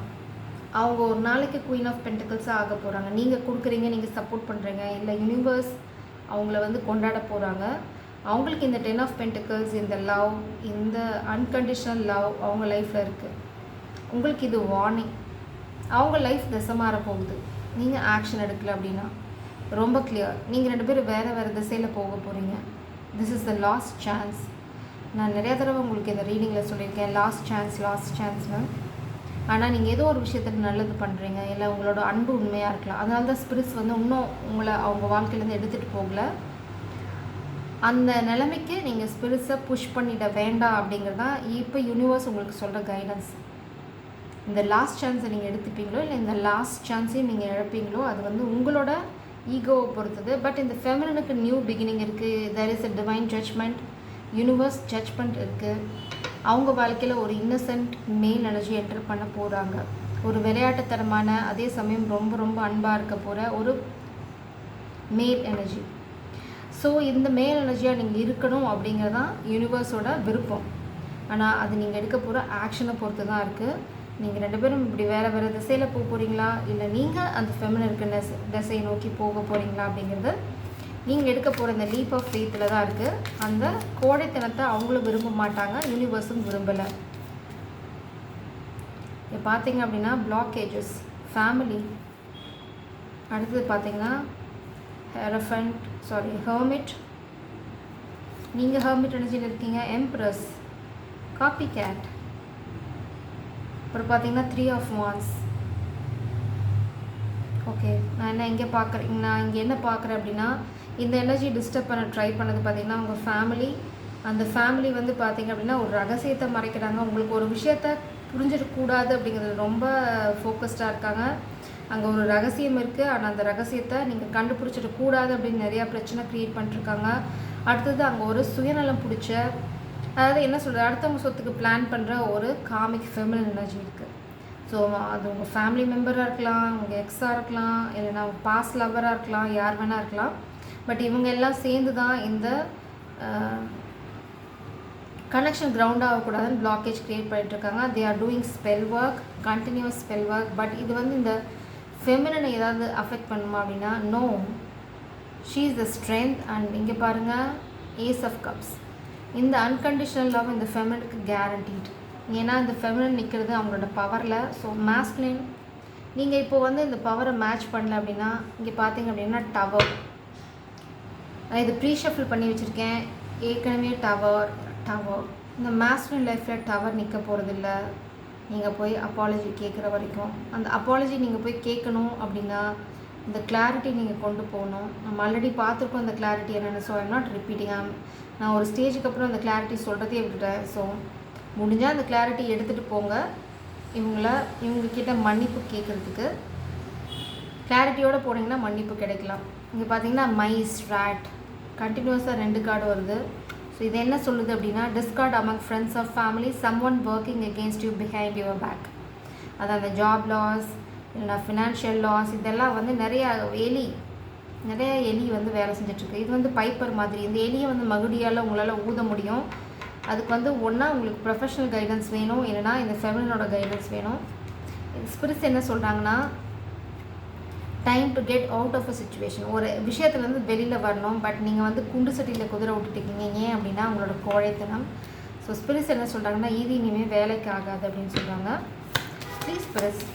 அவங்க ஒரு நாளைக்கு குயின் ஆஃப் பென்டிகல்ஸாக ஆக போகிறாங்க. நீங்கள் கொடுக்குறீங்க, நீங்கள் சப்போர்ட் பண்ணுறீங்க, இல்லை யூனிவர்ஸ் அவங்கள வந்து கொண்டாட போகிறாங்க. அவங்களுக்கு இந்த 10 ஆஃப் பென்டிகல்ஸ், இந்த லவ், இந்த அன்கண்டிஷனல் லவ் அவங்க லைஃப்பில் இருக்குது. உங்களுக்கு இது வார்னிங். அவங்க லைஃப் திசை மாற போகுது. நீங்கள் ஆக்ஷன் எடுக்கல அப்படின்னா ரொம்ப கிளியர். நீங்கள் 2 பேரும் வேறு திசையில் போக போகிறீங்க. This is the last chance. நான் நிறையா தடவை உங்களுக்கு இந்த ரீடிங்கில் சொல்லியிருக்கேன், லாஸ்ட் சான்ஸ்னு. ஆனால் நீங்கள் ஏதோ ஒரு விஷயத்துக்கு நல்லது பண்ணுறீங்க, இல்லை உங்களோட அன்பு உண்மையாக இருக்கலாம். அதனால தான் ஸ்பிரிட்ஸ் வந்து இன்னும் உங்களை அவங்க வாழ்க்கையிலேருந்து எடுத்துகிட்டு போகல. அந்த நிலைமைக்கு நீங்கள் ஸ்பிரிட்ஸை புஷ் பண்ணிட வேண்டாம் அப்படிங்கிறது தான் இப்போ யூனிவர்ஸ் உங்களுக்கு சொல்கிற கைடன்ஸ். இந்த லாஸ்ட் சான்ஸை நீங்கள் எடுத்துப்பீங்களோ இல்லை இந்த லாஸ்ட் சான்ஸையும் நீங்கள் இழப்பீங்களோ அது வந்து உங்களோட ஈகோவை பொறுத்தது. பட் இந்த ஃபெமினினுக்கு நியூ பிகினிங் இருக்குது. There is a divine judgement, universe judgement இருக்குது. அவங்க வாழ்க்கையில் ஒரு இன்னசென்ட் மேல் எனர்ஜி என்டர் பண்ண போகிறாங்க. ஒரு விளையாட்டுத்தனமான, அதே சமயம் ரொம்ப ரொம்ப அன்பாக இருக்க போகிற ஒரு மேல் எனர்ஜி. ஸோ இந்த மேல் எனர்ஜியாக நீங்கள் இருக்கணும் அப்படிங்கிறது தான் யூனிவர்ஸோட விருப்பம். ஆனால் அது நீங்கள் எடுக்க போகிற ஆக்ஷனை பொறுத்து தான் இருக்குது. நீங்கள் 2 பேரும் இப்படி வேறு திசையில் போக போகிறீங்களா, இல்லை நீங்கள் அந்த ஃபெமினினுக்கு திசையை நோக்கி போக போகிறீங்களா அப்படிங்கிறது நீங்கள் எடுக்க போகிற இந்த லீப் ஆஃப் ஃபெய்த்தில் தான் இருக்குது. அந்த கோடைத்தனத்தை அவங்களும் விரும்ப மாட்டாங்க, யூனிவர்ஸும் விரும்பலை. இப்போ பார்த்தீங்க அப்படின்னா பிளாக்கேஜஸ், ஃபேமிலி. அடுத்தது பார்த்தீங்கன்னா ஹெர்மிட். நீங்கள் ஹெர்மிட் எனர்ஜியில் இருக்கீங்க. Empress, copycat. அப்புறம் பார்த்தீங்கன்னா 3 ஆஃப் வான்ஸ். ஓகே, நான் இங்கே என்ன பார்க்குறேன் அப்படின்னா இந்த எனர்ஜி டிஸ்டர்ப் பண்ண ட்ரை பண்ணது பார்த்திங்கன்னா உங்கள் ஃபேமிலி. அந்த ஃபேமிலி வந்து பார்த்திங்க அப்படின்னா ஒரு ரகசியத்தை மறைக்கிறாங்க. உங்களுக்கு ஒரு விஷயத்த புரிஞ்சிடக்கூடாது அப்படிங்கிறது ரொம்ப ஃபோக்கஸ்டாக இருக்காங்க. அங்கே ஒரு ரகசியம் இருக்குது, ஆனால் அந்த ரகசியத்தை நீங்கள் கண்டுபிடிச்சிடக்கூடாது அப்படின்னு நிறையா பிரச்சனை க்ரியேட் பண்ணிட்டுருக்காங்க. அடுத்தது அங்கே ஒரு சுயநலம் பிடிச்ச, அதாவது என்ன சொல்கிறது, அடுத்தவங்க சொத்துக்கு பிளான் பண்ணுற ஒரு காமிக் ஃபெமினின் எனர்ஜி இருக்குது. ஸோ அது உங்கள் ஃபேமிலி மெம்பராக இருக்கலாம், உங்கள் எக்ஸாக இருக்கலாம், இல்லைனா பாஸ்ட் லவராக இருக்கலாம், யார் வேணால் இருக்கலாம். பட் இவங்க எல்லாம் சேர்ந்து தான் இந்த கனெக்ஷன் கிரவுண்ட் ஆகக்கூடாதுன்னு பிளாக்கேஜ் க்ரியேட் பண்ணிட்டுருக்காங்க. They are doing spell work, continuous spell work. But இது வந்து இந்த ஃபெமினனை ஏதாவது அஃபெக்ட் பண்ணுமா அப்படின்னா no, she is the strength. And இங்கே பாருங்கள், ஏஸ் ஆஃப் கப்ஸ். இந்த அன்கண்டிஷனல் லவ் இந்த ஃபெமினுக்கு கேரண்டீட். ஏன்னா இந்த ஃபெமினன் நிற்கிறது அவங்களோட பவரில். ஸோ மாஸ்குலின் நீங்கள் இப்போ வந்து இந்த பவரை மேட்ச் பண்ணல அப்படின்னா இங்கே பார்த்தீங்க அப்படின்னா டவர். நான் இது ப்ரீஷஃபில் பண்ணி வச்சுருக்கேன். ஏற்கனவே டவர் இந்த மாஸ்குலின் லைஃப்பில் டவர் நிற்க போகிறதில்ல. நீங்கள் போய் அப்பாலஜி கேட்குற வரைக்கும், அந்த அப்பாலஜி நீங்கள் போய் கேட்கணும் அப்படின்னா இந்த கிளாரிட்டி நீங்கள் கொண்டு போகணும். நம்ம ஆல்ரெடி பார்த்துருக்கோம் இந்த கிளாரிட்டி என்னென்னு. So I'm not repeating. நான் ஒரு ஸ்டேஜுக்கு அப்புறம் அந்த கிளாரிட்டி சொல்கிறதே விட்டுட்டேன். ஸோ முடிஞ்சால் அந்த கிளாரிட்டி எடுத்துகிட்டு போங்க. இவங்கக்கிட்ட மன்னிப்பு கேட்குறதுக்கு கிளாரிட்டியோடு போனீங்கன்னா மன்னிப்பு கிடைக்கலாம். இங்கே பார்த்தீங்கன்னா மைஸ், ராட், கண்டினியூஸாக 2 கார்டு வருது. ஸோ இது என்ன சொல்லுது அப்படின்னா discord among friends of family, someone working against you behind your back. அது அந்த ஜாப் லாஸ், இல்லைனா ஃபினான்ஷியல் லாஸ், இதெல்லாம் வந்து நிறைய எலி வந்து வேலை செஞ்சிட்ருக்கு. இது வந்து பைப்பர் மாதிரி. இந்த எலியை வந்து மகுடியால் உங்களால் ஊத முடியும். அதுக்கு வந்து ஒன்றா உங்களுக்கு ப்ரொஃபஷனல் கைடன்ஸ் வேணும், இல்லைனா இந்த ஃபெமினனோட கைடன்ஸ் வேணும். ஸ்பிரிட்ஸ் என்ன சொல்கிறாங்கன்னா, time to get out of a situation. ஒரு விஷயத்துலேருந்து வெளியில் வரணும். பட் நீங்கள் வந்து குண்டு சட்டியில் குதிரை விட்டுட்டீங்க. ஏன் அப்படின்னா உங்களோட கோழைத்தனம். ஸோ ஸ்பிரிட்ஸ் என்ன சொல்கிறாங்கன்னா, இது இனிமேல் வேலைக்கு ஆகாது அப்படின்னு சொல்கிறாங்க. Please spirits.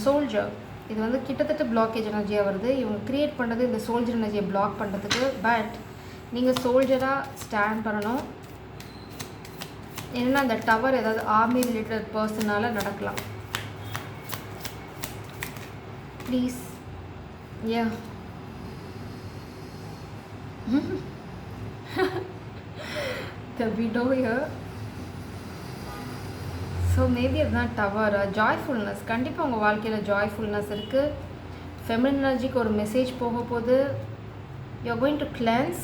சோல்ஜர், இது வந்து கிட்டத்தட்ட பிளாக்கேஜ் எனர்ஜியாக வருது. இவங்க க்ரியேட் பண்ணுறது இந்த சோல்ஜர் எனர்ஜியை பிளாக் பண்ணுறதுக்கு. பட் நீங்கள் சோல்ஜராக ஸ்டாண்ட் பண்ணணும். என்னென்னா அந்த டவர் ஏதாவது ஆர்மி ரிலேட்டட் பர்சனால் நடக்கலாம். Please. Yeah the widow here. So maybe அதுதான் டவர். ஜாய்ஃபுல்னஸ், கண்டிப்பாக உங்கள் வாழ்க்கையில் ஜாய்ஃபுல்னஸ் இருக்குது. ஃபெமினின் எனர்ஜிக்கு ஒரு மெசேஜ் போக போகுது. You are going to cleanse.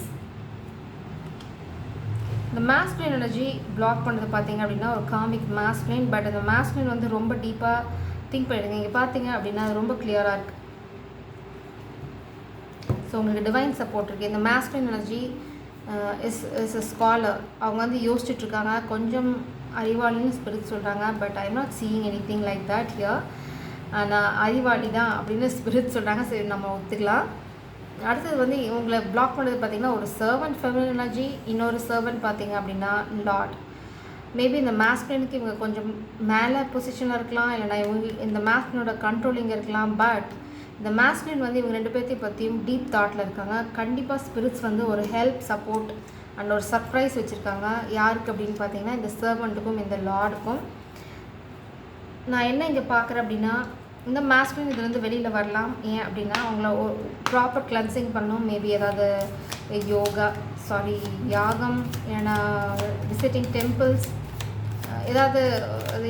இந்த மாஸ்குலின் எனர்ஜி பிளாக் பண்ணுறது பார்த்தீங்க அப்படின்னா ஒரு காமிக் மாஸ்குலின். பட் அந்த மாஸ்குலின் வந்து ரொம்ப டீப்பாக திங்க் பண்ணிடுங்க. இங்கே பார்த்தீங்க அப்படின்னா அது ரொம்ப கிளியராக இருக்குது. ஸோ உங்களுக்கு டிவைன் சப்போர்ட் இருக்குது. இந்த masculine energy is a scholar. அவங்க வந்து யோசிச்சுட்ருக்காங்க, கொஞ்சம் அறிவாளின்னு ஸ்பிரிட் சொல்கிறாங்க. But I am not seeing any thing like that here. நான் அறிவாளி தான் அப்படின்னு ஸ்பிரிட் சொல்கிறாங்க. சரி, நம்ம ஒத்துக்கலாம். அடுத்தது வந்து இவங்களை பிளாக் பண்ணுறது பார்த்திங்கன்னா ஒரு சர்வன்ட் ஃபெமினின் எனர்ஜி, இன்னொரு சர்வன்ட் பார்த்திங்க அப்படின்னா லார்ட். மேபி இந்த மாஸ்குலினுக்கு இவங்க கொஞ்சம் மேலே பொசிஷனில் இருக்கலாம், இல்லைனா இவங்க இந்த மாஸ்குலினோட கண்ட்ரோலிங் இருக்கலாம். பட் இந்த மாஸ்குலின் வந்து இவங்க 2 பேர்த்தையும் பற்றியும் டீப் தாட்டில் இருக்காங்க. கண்டிப்பாக ஸ்பிரிட்ஸ் வந்து ஒரு ஹெல்ப், சப்போர்ட் அண்ட் ஒரு சர்ப்ரைஸ் வச்சுருக்காங்க. யாருக்கு அப்படின்னு பார்த்தீங்கன்னா இந்த சர்வெண்ட்டுக்கும் இந்த லார்டுக்கும். நான் என்ன இங்கே பார்க்குறேன் அப்படின்னா, இந்த மாஸ்குலின் இதுலேருந்து வெளியில் வரலாம். ஏன் அப்படின்னா அவங்கள ஒரு ப்ராப்பர் கிளென்சிங் பண்ணணும். மேபி ஏதாவது யாகம், ஏன்னா விசிட்டிங் டெம்பிள்ஸ், ஏதாவது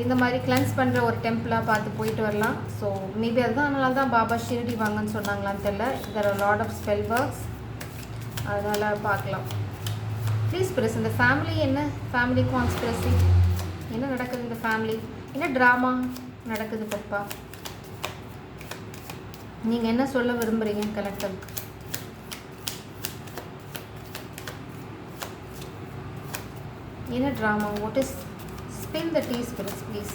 இந்த மாதிரி கிளென்ஸ் பண்ணுற ஒரு டெம்பிளாக பார்த்து போயிட்டு வரலாம். ஸோ மேபி அதுதான், அதனால தான் பாபா ஷிரடி வாங்கன்னு சொன்னாங்களான்னு தெரியல. இதர் லாட் ஆஃப் ஸ்பெல் ஒர்க்ஸ், அதனால் பார்க்கலாம். Please press. இந்த ஃபேமிலி என்ன, ஃபேமிலி கான்ஸ்பிரசி என்ன நடக்குது, இந்த ஃபேமிலி என்ன ட்ராமா நடக்குது பப்பா? நீங்கள் என்ன சொல்ல விரும்புகிறீங்க கலெக்டருக்கு? என்ன drama? What is? Spill the tea, spirits, please.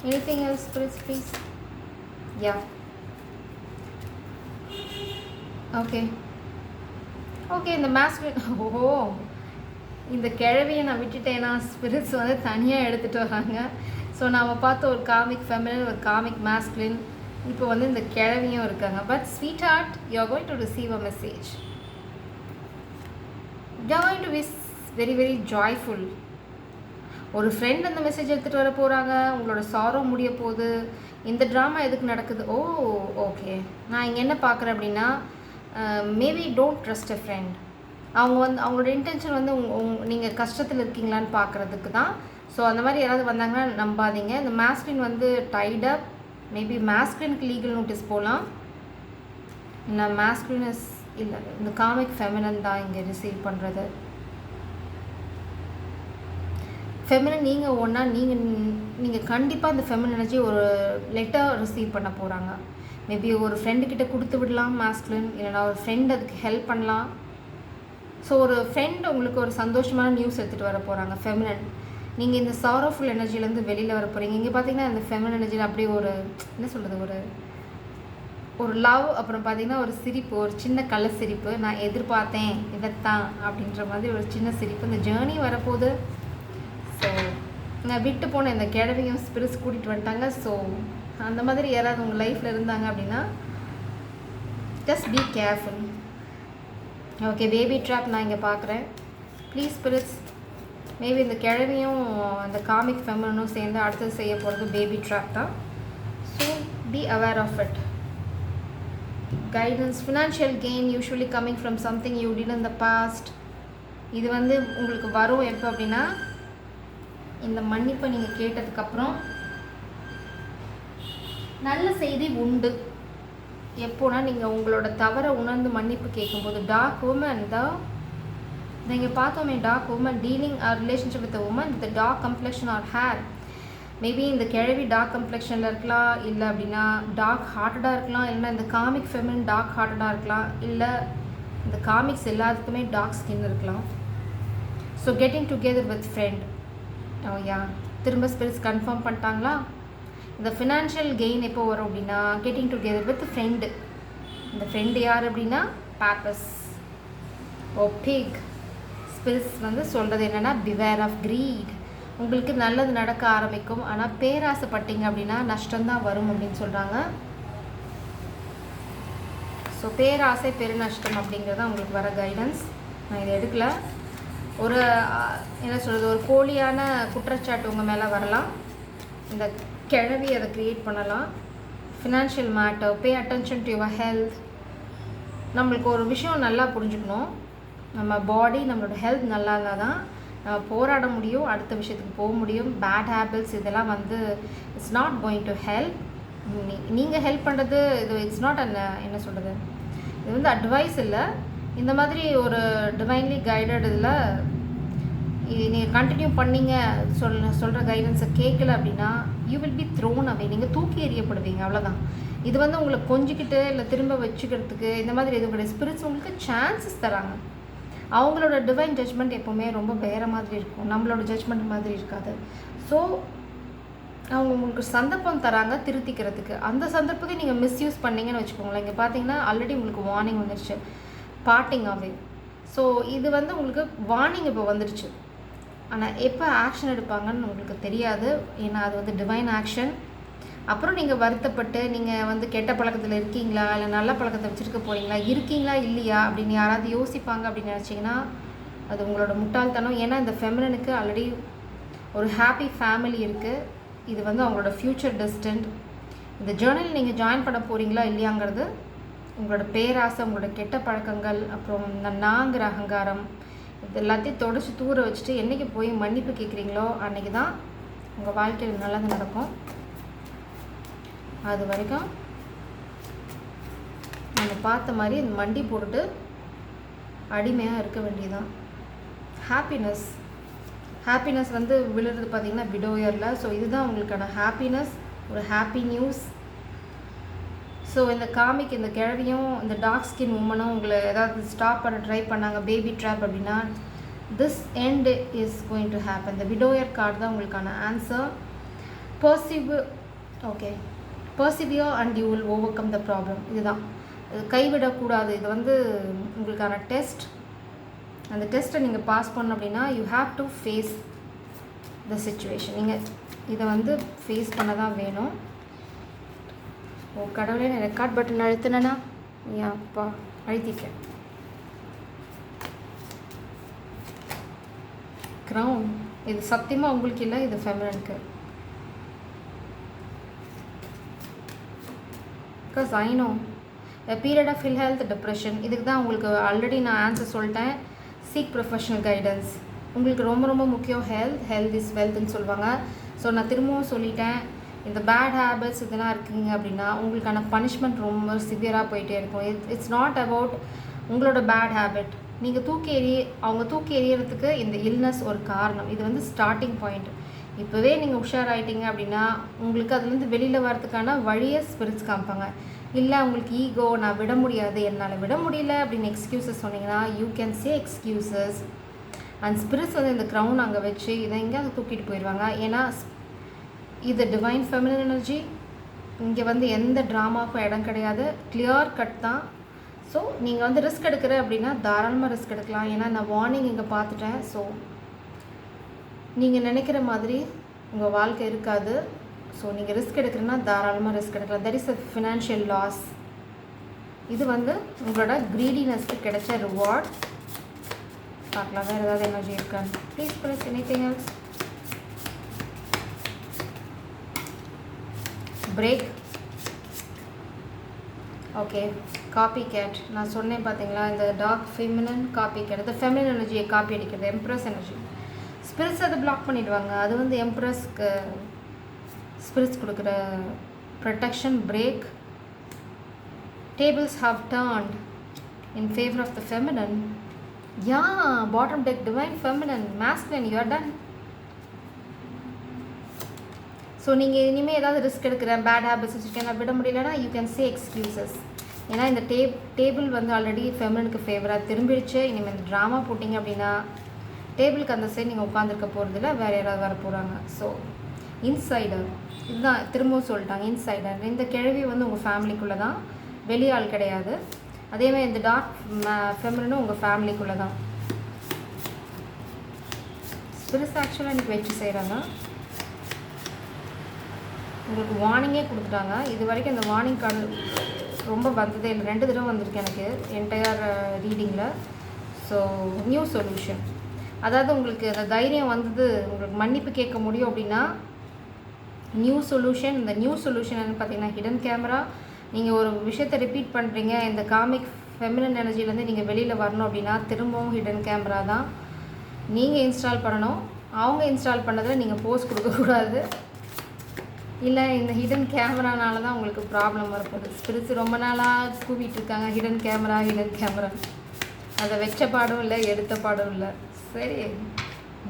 Anything else, spirits, please? Yeah. Okay. இந்த மாஸ்குலின், இந்த கிழவியை நான் விட்டுட்டேன்னா ஸ்பிரிட்ஸ் வந்து தனியாக எடுத்துகிட்டு வராங்க. ஸோ நாம் பார்த்த ஒரு காமிக் ஃபெமினின், ஒரு காமிக் மாஸ்குலின், இப்போ வந்து இந்த கிழவியும் இருக்காங்க. But sweetheart, you are going to receive a message. You are going to be very very joyful. ஒரு ஃப்ரெண்ட் அந்த மெசேஜ் எடுத்துகிட்டு வர போகிறாங்க. உங்களோட சாரோ முடிய போகுது. இந்த ட்ராமா எதுக்கு நடக்குது? ஓகே. நான் இங்கே என்ன பார்க்குறேன் அப்படின்னா, maybe don't trust a friend. அவங்க வந்து அவங்களோட இன்டென்ஷன் வந்து நீங்கள் கஷ்டத்தில் இருக்கீங்களான்னு பார்க்குறதுக்கு தான். ஸோ அந்த மாதிரி யாராவது வந்தாங்கன்னா நம்பாதீங்க. இந்த மாஸ்குலின் வந்து டைடப். மேபி மாஸ்குலினுக்கு லீகல் நோட்டீஸ் போகலாம். இல்லை மாஸ்குலினஸ் இல்லை, இந்த காமிக் ஃபெமினின் தான் இங்கே ரிசீவ் பண்ணுறது. ஃபெமினின் நீங்கள் ஒன்றா நீங்கள் கண்டிப்பாக இந்த ஃபெமினின் எனர்ஜி ஒரு லெட்டர் ரிசீவ் பண்ண போகிறாங்க. மேபி ஒரு ஃப்ரெண்டுக்கிட்ட கொடுத்து விடலாம் மாஸ்குலின், இல்லைனா ஒரு ஃப்ரெண்ட் அதுக்கு ஹெல்ப் பண்ணலாம். ஸோ ஒரு ஃப்ரெண்ட் உங்களுக்கு ஒரு சந்தோஷமான நியூஸ் எடுத்துகிட்டு வர போகிறாங்க ஃபெமினின். நீங்கள் இந்த சாரோஃபுல் எனர்ஜிலேருந்து வெளியில் வர போகிறீங்க. இங்கே பார்த்தீங்கன்னா இந்த ஃபெமினின் எனர்ஜியில் அப்படியே ஒரு என்ன சொல்கிறது, ஒரு லவ், அப்புறம் பார்த்தீங்கன்னா ஒரு சிரிப்பு, ஒரு சின்ன கள்ள சிரிப்பு. நான் எதிர்பார்த்தேன் இதைத்தான் அப்படின்ற மாதிரி ஒரு சின்ன சிரிப்பு. இந்த ஜேர்னி வரப்போகுது. ஸோ நான் விட்டு போன இந்த கிழவியும் ஸ்பிரிட்ஸ் கூட்டிகிட்டு வந்துட்டாங்க. ஸோ அந்த மாதிரி யாராவது உங்கள் லைஃப்பில் இருந்தாங்க அப்படின்னா just be careful. Okay, baby drop நான் இங்கே பார்க்குறேன். ப்ளீஸ் ஸ்பிரிட்ஸ், மேபி இந்த கிழவியும் அந்த காமிக் ஃபெமினும் சேர்ந்து அடுத்தது செய்ய போகிறது பேபி ட்ராப் தான். So be aware of it. Guidance, financial gain usually coming from something you did in the past. இது வந்து உங்களுக்கு வரும் எப்போ அப்படின்னா, இந்த மன்னிப்பை நீங்கள் கேட்டதுக்கப்புறம் நல்ல செய்தி உண்டு. எப்போனா நீங்கள் உங்களோட தவறை உணர்ந்து மன்னிப்பு கேட்கும்போது. டார்க் உமன் தான் நீங்கள் பார்த்தோமே, dark woman dealing or relationship with woman with dark complexion or hair. Maybe இந்த கிழவி டார்க் கம்ப்ளெக்ஷனில் இருக்கலாம், இல்லை அப்படின்னா டார்க் ஹார்ட்டடாக இருக்கலாம், இல்லைன்னா இந்த காமிக் ஃபெமினின் டார்க் ஹார்ட்டடாக இருக்கலாம், இல்லை இந்த காமிக்ஸ் எல்லாத்துக்குமே டார்க் ஸ்கின் இருக்கலாம். So getting together with friend. Oh yeah, திரும்ப ஸ்பிரிட்ஸ் கன்ஃபார்ம் பண்ணிட்டாங்களா? இந்த ஃபினான்ஷியல் கெயின் எப்போ வரும் அப்படின்னா கெட்டிங் டுகெதர் வித் ஃப்ரெண்டு. இந்த ஃப்ரெண்டு யார் அப்படின்னா பாப்பஸ் ஓ பிக். ஸ்பிரிட்ஸ் வந்து சொல்கிறது என்னென்னா பிவேர் ஆஃப் க்ரீட். உங்களுக்கு நல்லது நடக்க ஆரம்பிக்கும், ஆனால் பேராசைப்பட்டீங்க அப்படின்னா நஷ்டம்தான் வரும் அப்படின்னு சொல்கிறாங்க. ஸோ பேராசை பெருநஷ்டம் அப்படிங்கிறது உங்களுக்கு வர கைடன்ஸ். நான் இதை எடுக்கல. ஒரு என்ன சொல்கிறது, ஒரு போலியான குற்றச்சாட்டு உங்கள் மேலே வரலாம். இந்த கிழவி அதை க்ரியேட் பண்ணலாம். Financial matter, pay attention to your health. நம்மளுக்கு ஒரு விஷயம் நல்லா புரிஞ்சுக்கணும். நம்ம பாடி, நம்மளோட ஹெல்த் நல்லா இருந்தால் தான் நம்ம போராட முடியும், அடுத்த விஷயத்துக்கு போக முடியும். பேட் ஹேபிட்ஸ் இதெல்லாம் வந்து it's not going to help. நீங்கள் ஹெல்ப் பண்ணுறது இது இட்ஸ் நாட் என்ன சொல்கிறது, இது வந்து அட்வைஸ் இல்லை. இந்த மாதிரி ஒரு டிவைன்லி கைடட் இதில் நீங்கள் கண்டினியூ பண்ணிங்க சொல்கிற கைடன்ஸை கேட்கல அப்படின்னா you will be thrown away. நீங்கள் தூக்கி எறியப்படுவீங்க, அவ்வளோதான். இது வந்து உங்களை கொஞ்சிக்கிட்டு இல்லை திரும்ப வச்சுக்கிறதுக்கு இந்த மாதிரி எதுவும் கிடையாது. ஸ்பிரிட்ஸ் உங்களுக்கு சான்சஸ் தராங்க. அவங்களோட டிவைன் ஜட்ஜ்மெண்ட் எப்போவுமே ரொம்ப வேறு மாதிரி இருக்கும், நம்மளோட ஜட்ஜ்மெண்ட் மாதிரி இருக்காது. ஸோ அவங்க உங்களுக்கு சந்தர்ப்பம் தராங்க திருத்திக்கிறதுக்கு. அந்த சந்தர்ப்பத்தை நீங்கள் மிஸ்யூஸ் பண்ணிங்கன்னு வச்சுக்கோங்களேன். இங்கே பார்த்தீங்கன்னா ஆல்ரெடி உங்களுக்கு வார்னிங் வந்துடுச்சு, பார்ட்டிங் அவே. ஸோ இது வந்து உங்களுக்கு வார்னிங் இப்போ வந்துடுச்சு. ஆனால் எப்போ ஆக்ஷன் எடுப்பாங்கன்னு உங்களுக்கு தெரியாது, ஏன்னா அது வந்து டிவைன் ஆக்ஷன். அப்புறம் நீங்கள் வருத்தப்பட்டு நீங்கள் வந்து கெட்ட பழக்கத்தில் இருக்கீங்களா இல்லை நல்ல பழக்கத்தை வச்சுருக்க போகிறீங்களா, இருக்கீங்களா இல்லையா அப்படின்னு யாராவது யோசிப்பாங்க அப்படின்னு நினச்சிங்கன்னா அது உங்களோட முட்டாள்தனம். ஏன்னா இந்த ஃபெமினனுக்கு ஆல்ரெடி ஒரு ஹாப்பி ஃபேமிலி இருக்குது. இது வந்து அவங்களோட ஃப்யூச்சர் டெஸ்டன்ட். இந்த ஜேர்னல் நீங்கள் ஜாயின் பண்ண போகிறீங்களா இல்லையாங்கிறது உங்களோட பேராசை, உங்களோட கெட்ட பழக்கங்கள், அப்புறம் இந்த நாங்கிற அகங்காரம், இது எல்லாத்தையும் தொடச்சி தூர வச்சுட்டு என்றைக்கு போய் மன்னிப்பு கேட்குறீங்களோ அன்றைக்கி தான் உங்கள் வாழ்க்கையில் நல்லது நடக்கும். அது வரைக்கும் நம்ம பார்த்த மாதிரி இந்த மண்டி போட்டுட்டு அடிமையாக இருக்க வேண்டியதுதான். ஹாப்பினஸ் வந்து விழுறது பார்த்திங்கன்னா விடோயரில். ஸோ இதுதான் உங்களுக்கான ஹாப்பினஸ், ஒரு ஹாப்பி நியூஸ். ஸோ இந்த காமிக், இந்த கிழவியும் இந்த டார்க் ஸ்கின் உமனும் உங்களை ஏதாவது ஸ்டாப் பண்ண ட்ரை பண்ணாங்க, பேபி ட்ராப் அப்படின்னா this end is going to happen. இந்த விடோயர் கார்டு தான் உங்களுக்கான answer. Persevere and you will overcome the problem. இதுதான், இது கைவிடக்கூடாது. இது வந்து உங்களுக்கான டெஸ்ட். அந்த டெஸ்ட்டை நீங்கள் பாஸ் பண்ணணும் அப்படின்னா you have to face the situation. நீங்கள் இதை வந்து ஃபேஸ் பண்ண தான் வேணும். ஓ கடவுளே, நான் ரெக்கார்ட் பட்டன் அழுத்தினேன்னா அப்பா அழுத்திட்டேன். க்ரௌன் இது சத்தியமாக உங்களுக்கு இல்லை, இது ஃபெமினனுக்கு. Because I know a period of ill health, depression. இதுக்கு தான் உங்களுக்கு ஆல்ரெடி நான் ஆன்சர் சொல்லிட்டேன். Seek professional guidance. உங்களுக்கு ரொம்ப ரொம்ப முக்கியம் ஹெல்த் இஸ் வெல்த்னு சொல்லுவாங்க. ஸோ நான் திரும்பவும் சொல்லிட்டேன், இந்த பேட் ஹேபிட்ஸ் இதெல்லாம் இருக்குங்க அப்படின்னா உங்களுக்கான பனிஷ்மெண்ட் ரொம்ப சிவியராக போயிட்டே இருக்கும். இட்ஸ் நாட் அபவுட் உங்களோட பேட் ஹேபிட். நீங்கள் அவங்க தூக்கி எறியறதுக்கு இந்த இல்னஸ் ஒரு காரணம். இது வந்து ஸ்டார்டிங் பாயிண்ட். இப்போவே நீங்கள் உஷாராயிட்டீங்க அப்படின்னா உங்களுக்கு அதுலேருந்து வெளியில் வரதுக்கான வழியை ஸ்பிரிட்ஸ் காமிப்பாங்க. இல்லை உங்களுக்கு ஈகோ, நான் விட முடியாது, என்னால் விட முடியல அப்படின்னு எக்ஸ்கியூசஸ் சொன்னீங்கன்னா you can say excuses. And spirits வந்து இந்த க்ரௌன் அங்கே வச்சு இதை எங்கேயாவது தூக்கிட்டு போயிடுவாங்க. ஏன்னா இது டிவைன் ஃபெமினின் எனர்ஜி. இங்கே வந்து எந்த ட்ராமாவுக்கும் இடம் கிடையாது, கிளியர் கட் தான். ஸோ நீங்கள் வந்து ரிஸ்க் எடுக்கிற அப்படின்னா தாராளமாக ரிஸ்க் எடுக்கலாம். ஏன்னா நான் வார்னிங் இங்கே பார்த்துட்டேன். ஸோ நீங்கள் நினைக்கிற மாதிரி உங்கள் வாழ்க்கை இருக்காது. ஸோ நீங்கள் ரிஸ்க் எடுக்கிறீங்கன்னா தாராளமாக ரிஸ்க் எடுக்கலாம். That is a financial loss. இது வந்து உங்களோட க்ரீடினஸ்க்கு கிடைச்ச ரிவார்ட். பார்க்கலாம் வேறு ஏதாவது எனர்ஜி இருக்கான்னு. Please please anything else. Break. Okay, copycat. நான் சொன்னேன் பார்த்தீங்களா, இந்த டார்க் ஃபெமினன் காப்பி கேட். இந்த ஃபெமினன் எனர்ஜியை காப்பி அடிக்கிறது எம்ப்ரஸ் எனர்ஜி. ஸ்பிரிட்ஸ் அதை பிளாக் பண்ணிவிடுவாங்க. அது வந்து எம்ப்ரஸ்க்கு ஸ்பிரிட்ஸ் கொடுக்குற protection. Break. Tables have turned in favour of the feminine. Bottom deck divine feminine, masculine, you are done. So நீங்கள் இனிமேல் ஏதாவது ரிஸ்க் எடுக்கிறேன், பேட் ஹேபிட்ஸ் வச்சுருக்கேன், நான் விட முடியலன்னா யூ கேன் சே எக்ஸ்கியூசஸ். ஏன்னா இந்த டேபிள் வந்து ஆல்ரெடி ஃபெமினுக்கு ஃபேவராக திரும்பிடுச்சு. இனிமேல் இந்த ட்ராமா போட்டிங்க அப்படின்னா டேபிளுக்கு அந்த சைடு நீங்கள் உட்காந்துருக்க போகிறதில்ல, வேறு யாராவது வர போகிறாங்க. ஸோ இன்சைடர் இதுதான் திரும்பவும் சொல்லிட்டாங்க. இன்சைடர் இந்த கேள்வி வந்து உங்கள் ஃபேமிலிக்குள்ளே தான், வெளியாள் கிடையாது. அதேமாதிரி இந்த டார்க் ஃபெமினும் உங்கள் ஃபேமிலிக்குள்ளே தான். ஸ்பிரிட்ஸ் ஆக்சுவலாக இன்றைக்கி வச்சு செய்கிறாங்க. உங்களுக்கு வார்னிங்கே கொடுத்துட்டாங்க. இது வரைக்கும் இந்த வார்னிங் கார்டு ரொம்ப வந்ததே இல்லை, 2 தடவை வந்திருக்கு எனக்கு என்டையர் ரீடிங்கில். ஸோ நியூ சொல்யூஷன், அதாவது உங்களுக்கு அந்த தைரியம் வந்தது, உங்களுக்கு மன்னிப்பு கேட்க முடியும் அப்படின்னா நியூ சொல்யூஷன். இந்த நியூ சொல்யூஷன் என்னன்னு பார்த்தீங்கன்னா ஹிடன் கேமரா. நீங்கள் ஒரு விஷயத்தை ரிப்பீட் பண்ணுறீங்க, இந்த காமிக் ஃபெமினன் எனர்ஜிலேருந்து நீங்கள் வெளியில் வரணும் அப்படின்னா திரும்பவும் ஹிடன் கேமரா தான் நீங்கள் இன்ஸ்டால் பண்ணணும். அவங்க இன்ஸ்டால் பண்ணதில் நீங்கள் போஸ்ட் கொடுக்கக்கூடாது. இல்லை இந்த ஹிடன் கேமரானால தான் உங்களுக்கு ப்ராப்ளம் வரப்போகுது. ஸ்பிரிட்ஸ் ரொம்ப நாளாக கூவிட்டு இருக்காங்க ஹிடன் கேமரா ஹிடன் கேமரா. அதை வச்ச பாடும் இல்லை, எடுத்த பாடும் இல்லை. சரி,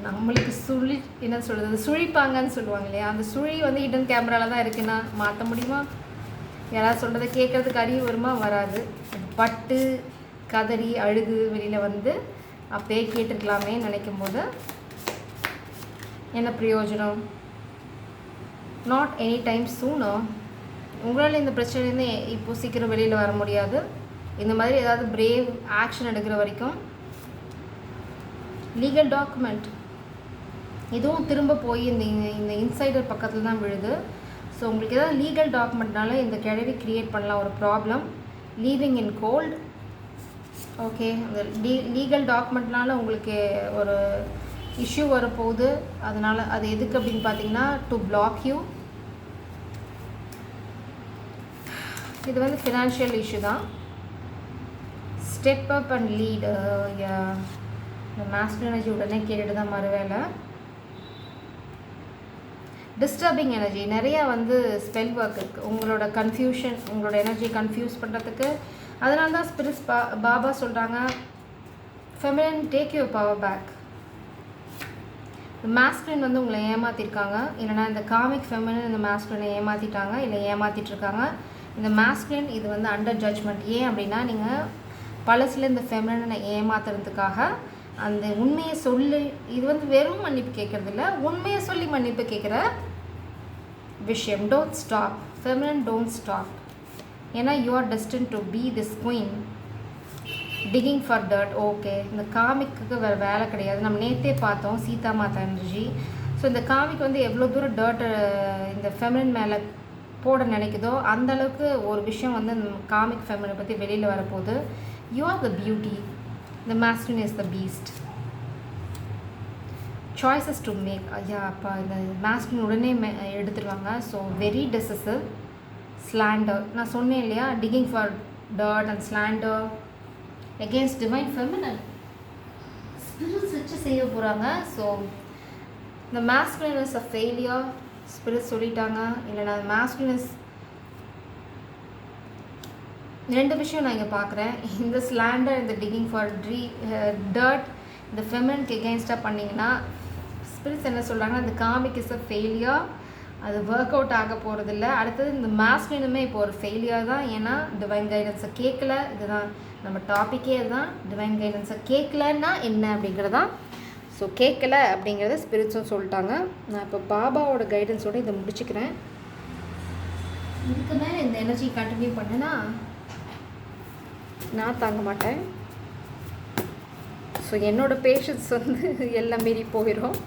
நம்மளுக்கு என்ன சொல்கிறது, சுழிப்பாங்கன்னு சொல்லுவாங்க இல்லையா, அந்த சுழி வந்து ஹிடன் கேமராவில் தான் இருக்குன்னா மாற்ற முடியுமா? யாராவது சொல்கிறத கேட்குறதுக்கு அறிவு வருமா? வராது. பட்டு கதறி அழுது வெளியில் வந்து அப்பயே கேட்டிருக்கலாமே நினைக்கும் போது என்ன பிரயோஜனம்? Not any time soon. உங்களால் இந்த பிரச்சனைலேருந்து இப்போ சீக்கிரம் வெளியில் வர முடியாது. இந்த மாதிரி ஏதாவது பிரேவ் ஆக்ஷன் எடுக்கிற வரைக்கும் லீகல் டாக்குமெண்ட் இதுவும் திரும்ப போய் இந்த இன்சைடர் பக்கத்தில் தான் விழுது. ஸோ உங்களுக்கு ஏதாவது லீகல் டாக்குமெண்ட்னால இந்த கேட்டகரி க்ரியேட் பண்ணலாம் ஒரு ப்ராப்ளம். லீவிங் இன் கோல்டு. ஓகே, அந்த லீகல் டாக்குமெண்ட்னால உங்களுக்கு ஒரு இஷ்யூ வரப்போகுது. அதனால் அது எதுக்கு அப்படின்னு பார்த்தீங்கன்னா டு பிளாக் யூ. இது வந்து ஃபினான்ஷியல் இஷ்யூ தான். Step up and lead. இந்த மாஸ்குலின் எனர்ஜி உடனே கேட்டுட்டு தான் மறுவேலை. டிஸ்டர்பிங் எனர்ஜி நிறையா வந்து ஸ்பெல் ஒர்க் இருக்குது. உங்களோட கன்ஃபியூஷன், உங்களோட எனர்ஜி கன்ஃபியூஸ் பண்ணுறதுக்கு. அதனால தான் ஸ்பிரிட்ஸ் பாபா சொல்கிறாங்க feminine take your power back. இந்த மாஸ்குலின் வந்து உங்களை ஏமாற்றிருக்காங்க, இல்லைனா இந்த காமிக் ஃபெமினின் இந்த மாஸ்குலினை ஏமாற்றிட்டாங்க, இல்லை ஏமாற்றிட்டுருக்காங்க. இந்த மாஸ்குலின் இது வந்து அண்டர் ஜட்ஜ்மெண்ட். ஏன் அப்படின்னா நீங்கள் பழசில் இந்த ஃபெமினினை ஏமாத்துறதுக்காக அந்த உண்மையை சொல்லி, இது வந்து வெறும் மன்னிப்பு கேட்குறதில்ல, உண்மையை சொல்லி மன்னிப்பு கேட்குற விஷயம். Don't stop feminine, don't stop. ஏன்னா you are destined to be this queen. Digging for dirt. Okay, இந்த காமிக்கு வேறு வேலை கிடையாது. நம்ம நேற்றே பார்த்தோம் சீதா மாதா எனர்ஜி. ஸோ இந்த காமிக் வந்து எவ்வளோ தூரம் டர்ட் இந்த ஃபெமினின் மேலே போட நினைக்குதோ அந்தளவுக்கு ஒரு விஷயம் வந்து இந்த காமிக் ஃபெமினை பற்றி வெளியில் வரப்போகுது. You are the beauty, the masculine is the beast. Choices to make. ஐயா அப்பா, இந்த மாஸ்குலின் உடனே எடுத்துருவாங்க. So very decisive. ஸ்லாண்டர் நான் சொன்னேன் இல்லையா, digging for dirt and slander against divine feminine. Spirits வச்சு செய்ய போகிறாங்க. ஸோ இந்த masculine is a failure spirits சொல்லிட்டாங்க. இல்லைனா masculine ரெண்டு விஷயம் நான் இங்கே பார்க்குறேன். இந்த ஸ்லாண்டர், இந்த டிகிங் ஃபார் டர்ட், இந்த ஃபெமினின்க்கு எகெயின்ஸ்டாக பண்ணிங்கன்னா ஸ்பிரிட்ஸ் என்ன சொல்கிறாங்கன்னா இந்த காமிக் இஸ் அ ஃபெயிலியர், அது ஒர்க் அவுட் ஆக போகிறதில்ல. அடுத்தது இந்த மாஸ்குலினுமே இப்போ ஒரு ஃபெயிலியர் தான். ஏன்னா டிவைன் கைடன்ஸை கேட்கல. இதுதான் நம்ம டாப்பிக்கே, அதுதான் டிவைன் கைடன்ஸை கேட்கலன்னா என்ன அப்படிங்கிறதான். ஸோ கேட்கல அப்படிங்கிறத ஸ்பிரிட்ஸும் சொல்லிட்டாங்க. நான் இப்போ பாபாவோட கைடன்ஸோடு இதை முடிச்சுக்கிறேன். இதுக்கு மேலே இந்த எனர்ஜி கண்டினியூ பண்ணுன்னா நான் தாங்க மாட்டேன். ஸோ என்னோடய பேஷன்ஸ் வந்து எல்லாம் மீறி போயிடும்.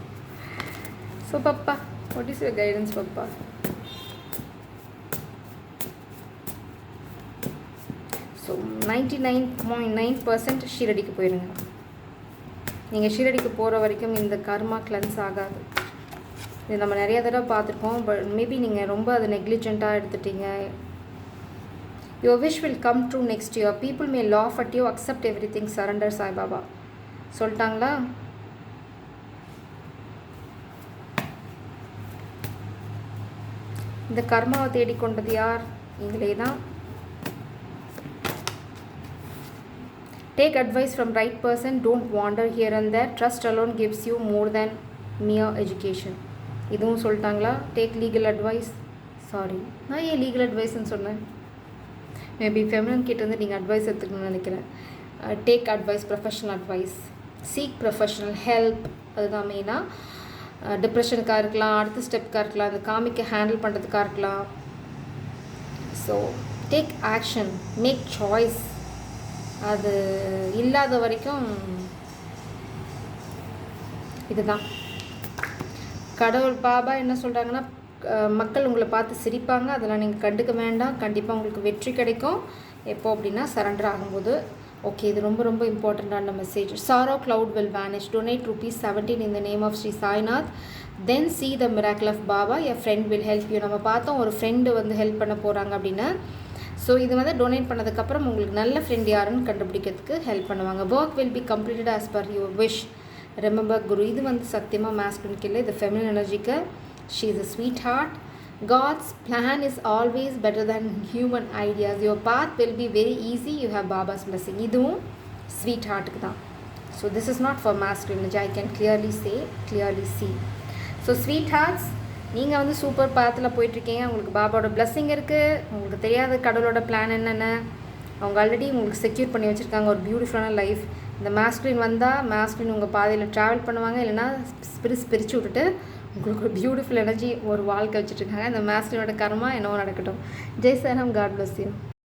So Papa, what is your guidance Papa? So 99.9% ஷீரடிக்கு போயிடுங்க. நீங்கள் ஷீரடிக்கு போகிற வரைக்கும் இந்த கர்மா கிளென்ஸ் ஆகாது. இது நம்ம நிறைய தடவை பார்த்துருக்கோம். பட் மேபி நீங்கள் ரொம்ப அதை நெக்லிஜெண்ட்டாக எடுத்துட்டீங்க. Your wish will come true next year. People may laugh at you, accept everything, surrender Saibaba சொல்லிட்டாங்களா? இந்த கர்மாவை தேடிக்கொண்டது யார்? நீங்களே தான். Take advice from right person, don't wander here and there. Trust alone gives you more than mere education. இதுவும் சொல்லிட்டாங்களா? Take legal advice. Sorry, நான் ஏன் லீகல் அட்வைஸ்ன்னு சொன்னேன்? மேபி ஃபெமினன் கிட்டேருந்து நீங்கள் அட்வைஸ் எடுத்துக்கணும்னு நினைக்கிறேன். Take advice, professional advice, seek professional help. அதுதான் மெயினாக. டிப்ரெஷனுக்காக இருக்கலாம், அடுத்த ஸ்டெப்புக்காக இருக்கலாம், அந்த காமிக்க ஹேண்டில் பண்ணுறதுக்காக இருக்கலாம். So take action, make choice. அது இல்லாத வரைக்கும் இதுதான். கடவுள் பாபா என்ன சொல்கிறாங்கன்னா, மக்கள் உங்களை பார்த்து சிரிப்பாங்க, அதெல்லாம் நீங்கள் கண்டுக்க வேண்டாம். கண்டிப்பாக உங்களுக்கு வெற்றி கிடைக்கும். எப்போ அப்படின்னா சரண்டர் ஆகும்போது. ஓகே, இது ரொம்ப ரொம்ப இம்பார்ட்டண்ட்டான message. Sorrow cloud will vanish. Donate ₹17 in the name of Sri Sainath. Then see the miracle of Baba. A friend will help you. நம்ம பார்த்தோம் ஒரு ஃப்ரெண்டு வந்து ஹெல்ப் பண்ண போகிறாங்க அப்படின்னு. ஸோ இது வந்து டொனேட் பண்ணதுக்கப்புறம் உங்களுக்கு நல்ல ஃப்ரெண்ட் யாருன்னு கண்டுபிடிக்கிறதுக்கு ஹெல்ப் பண்ணுவாங்க. Work will be completed as per your wish. Remember guru. இது வந்து சத்தியமாக மேஸ்குலினுக்கு இல்லை, இது ஃபெமினின் எனர்ஜிக்கு. She is a sweetheart. God's plan is always better than human ideas. Your path will be very easy. You have Baba's blessing. இதுவும் sweet ஹார்ட்டுக்கு தான். So this is not for masculine energy. I can clearly say, clearly see. So sweet hearts, நீங்கள் வந்து super பாத்தில் போயிட்டுருக்கீங்க. உங்களுக்கு பாபாவோட blessing இருக்குது. உங்களுக்கு தெரியாத கடவுளோட பிளான் என்னென்ன அவங்க ஆல்ரெடி உங்களுக்கு செக்யூர் பண்ணி வச்சுருக்காங்க. ஒரு பியூட்டிஃபுல்லான லைஃப். இந்த masculine வந்தால் masculine உங்கள் பாதையில் ட்ராவல் பண்ணுவாங்க. இல்லைனா பிரித்து விட்டுட்டு உங்களுக்கு ஒரு பியூட்டிஃபுல் எனர்ஜி ஒரு வாழ்க்கை வச்சுட்ருக்காங்க. இந்த masculineோட கர்மா என்னவோ நடக்கட்டும். ஜெய் சாரம். God bless you.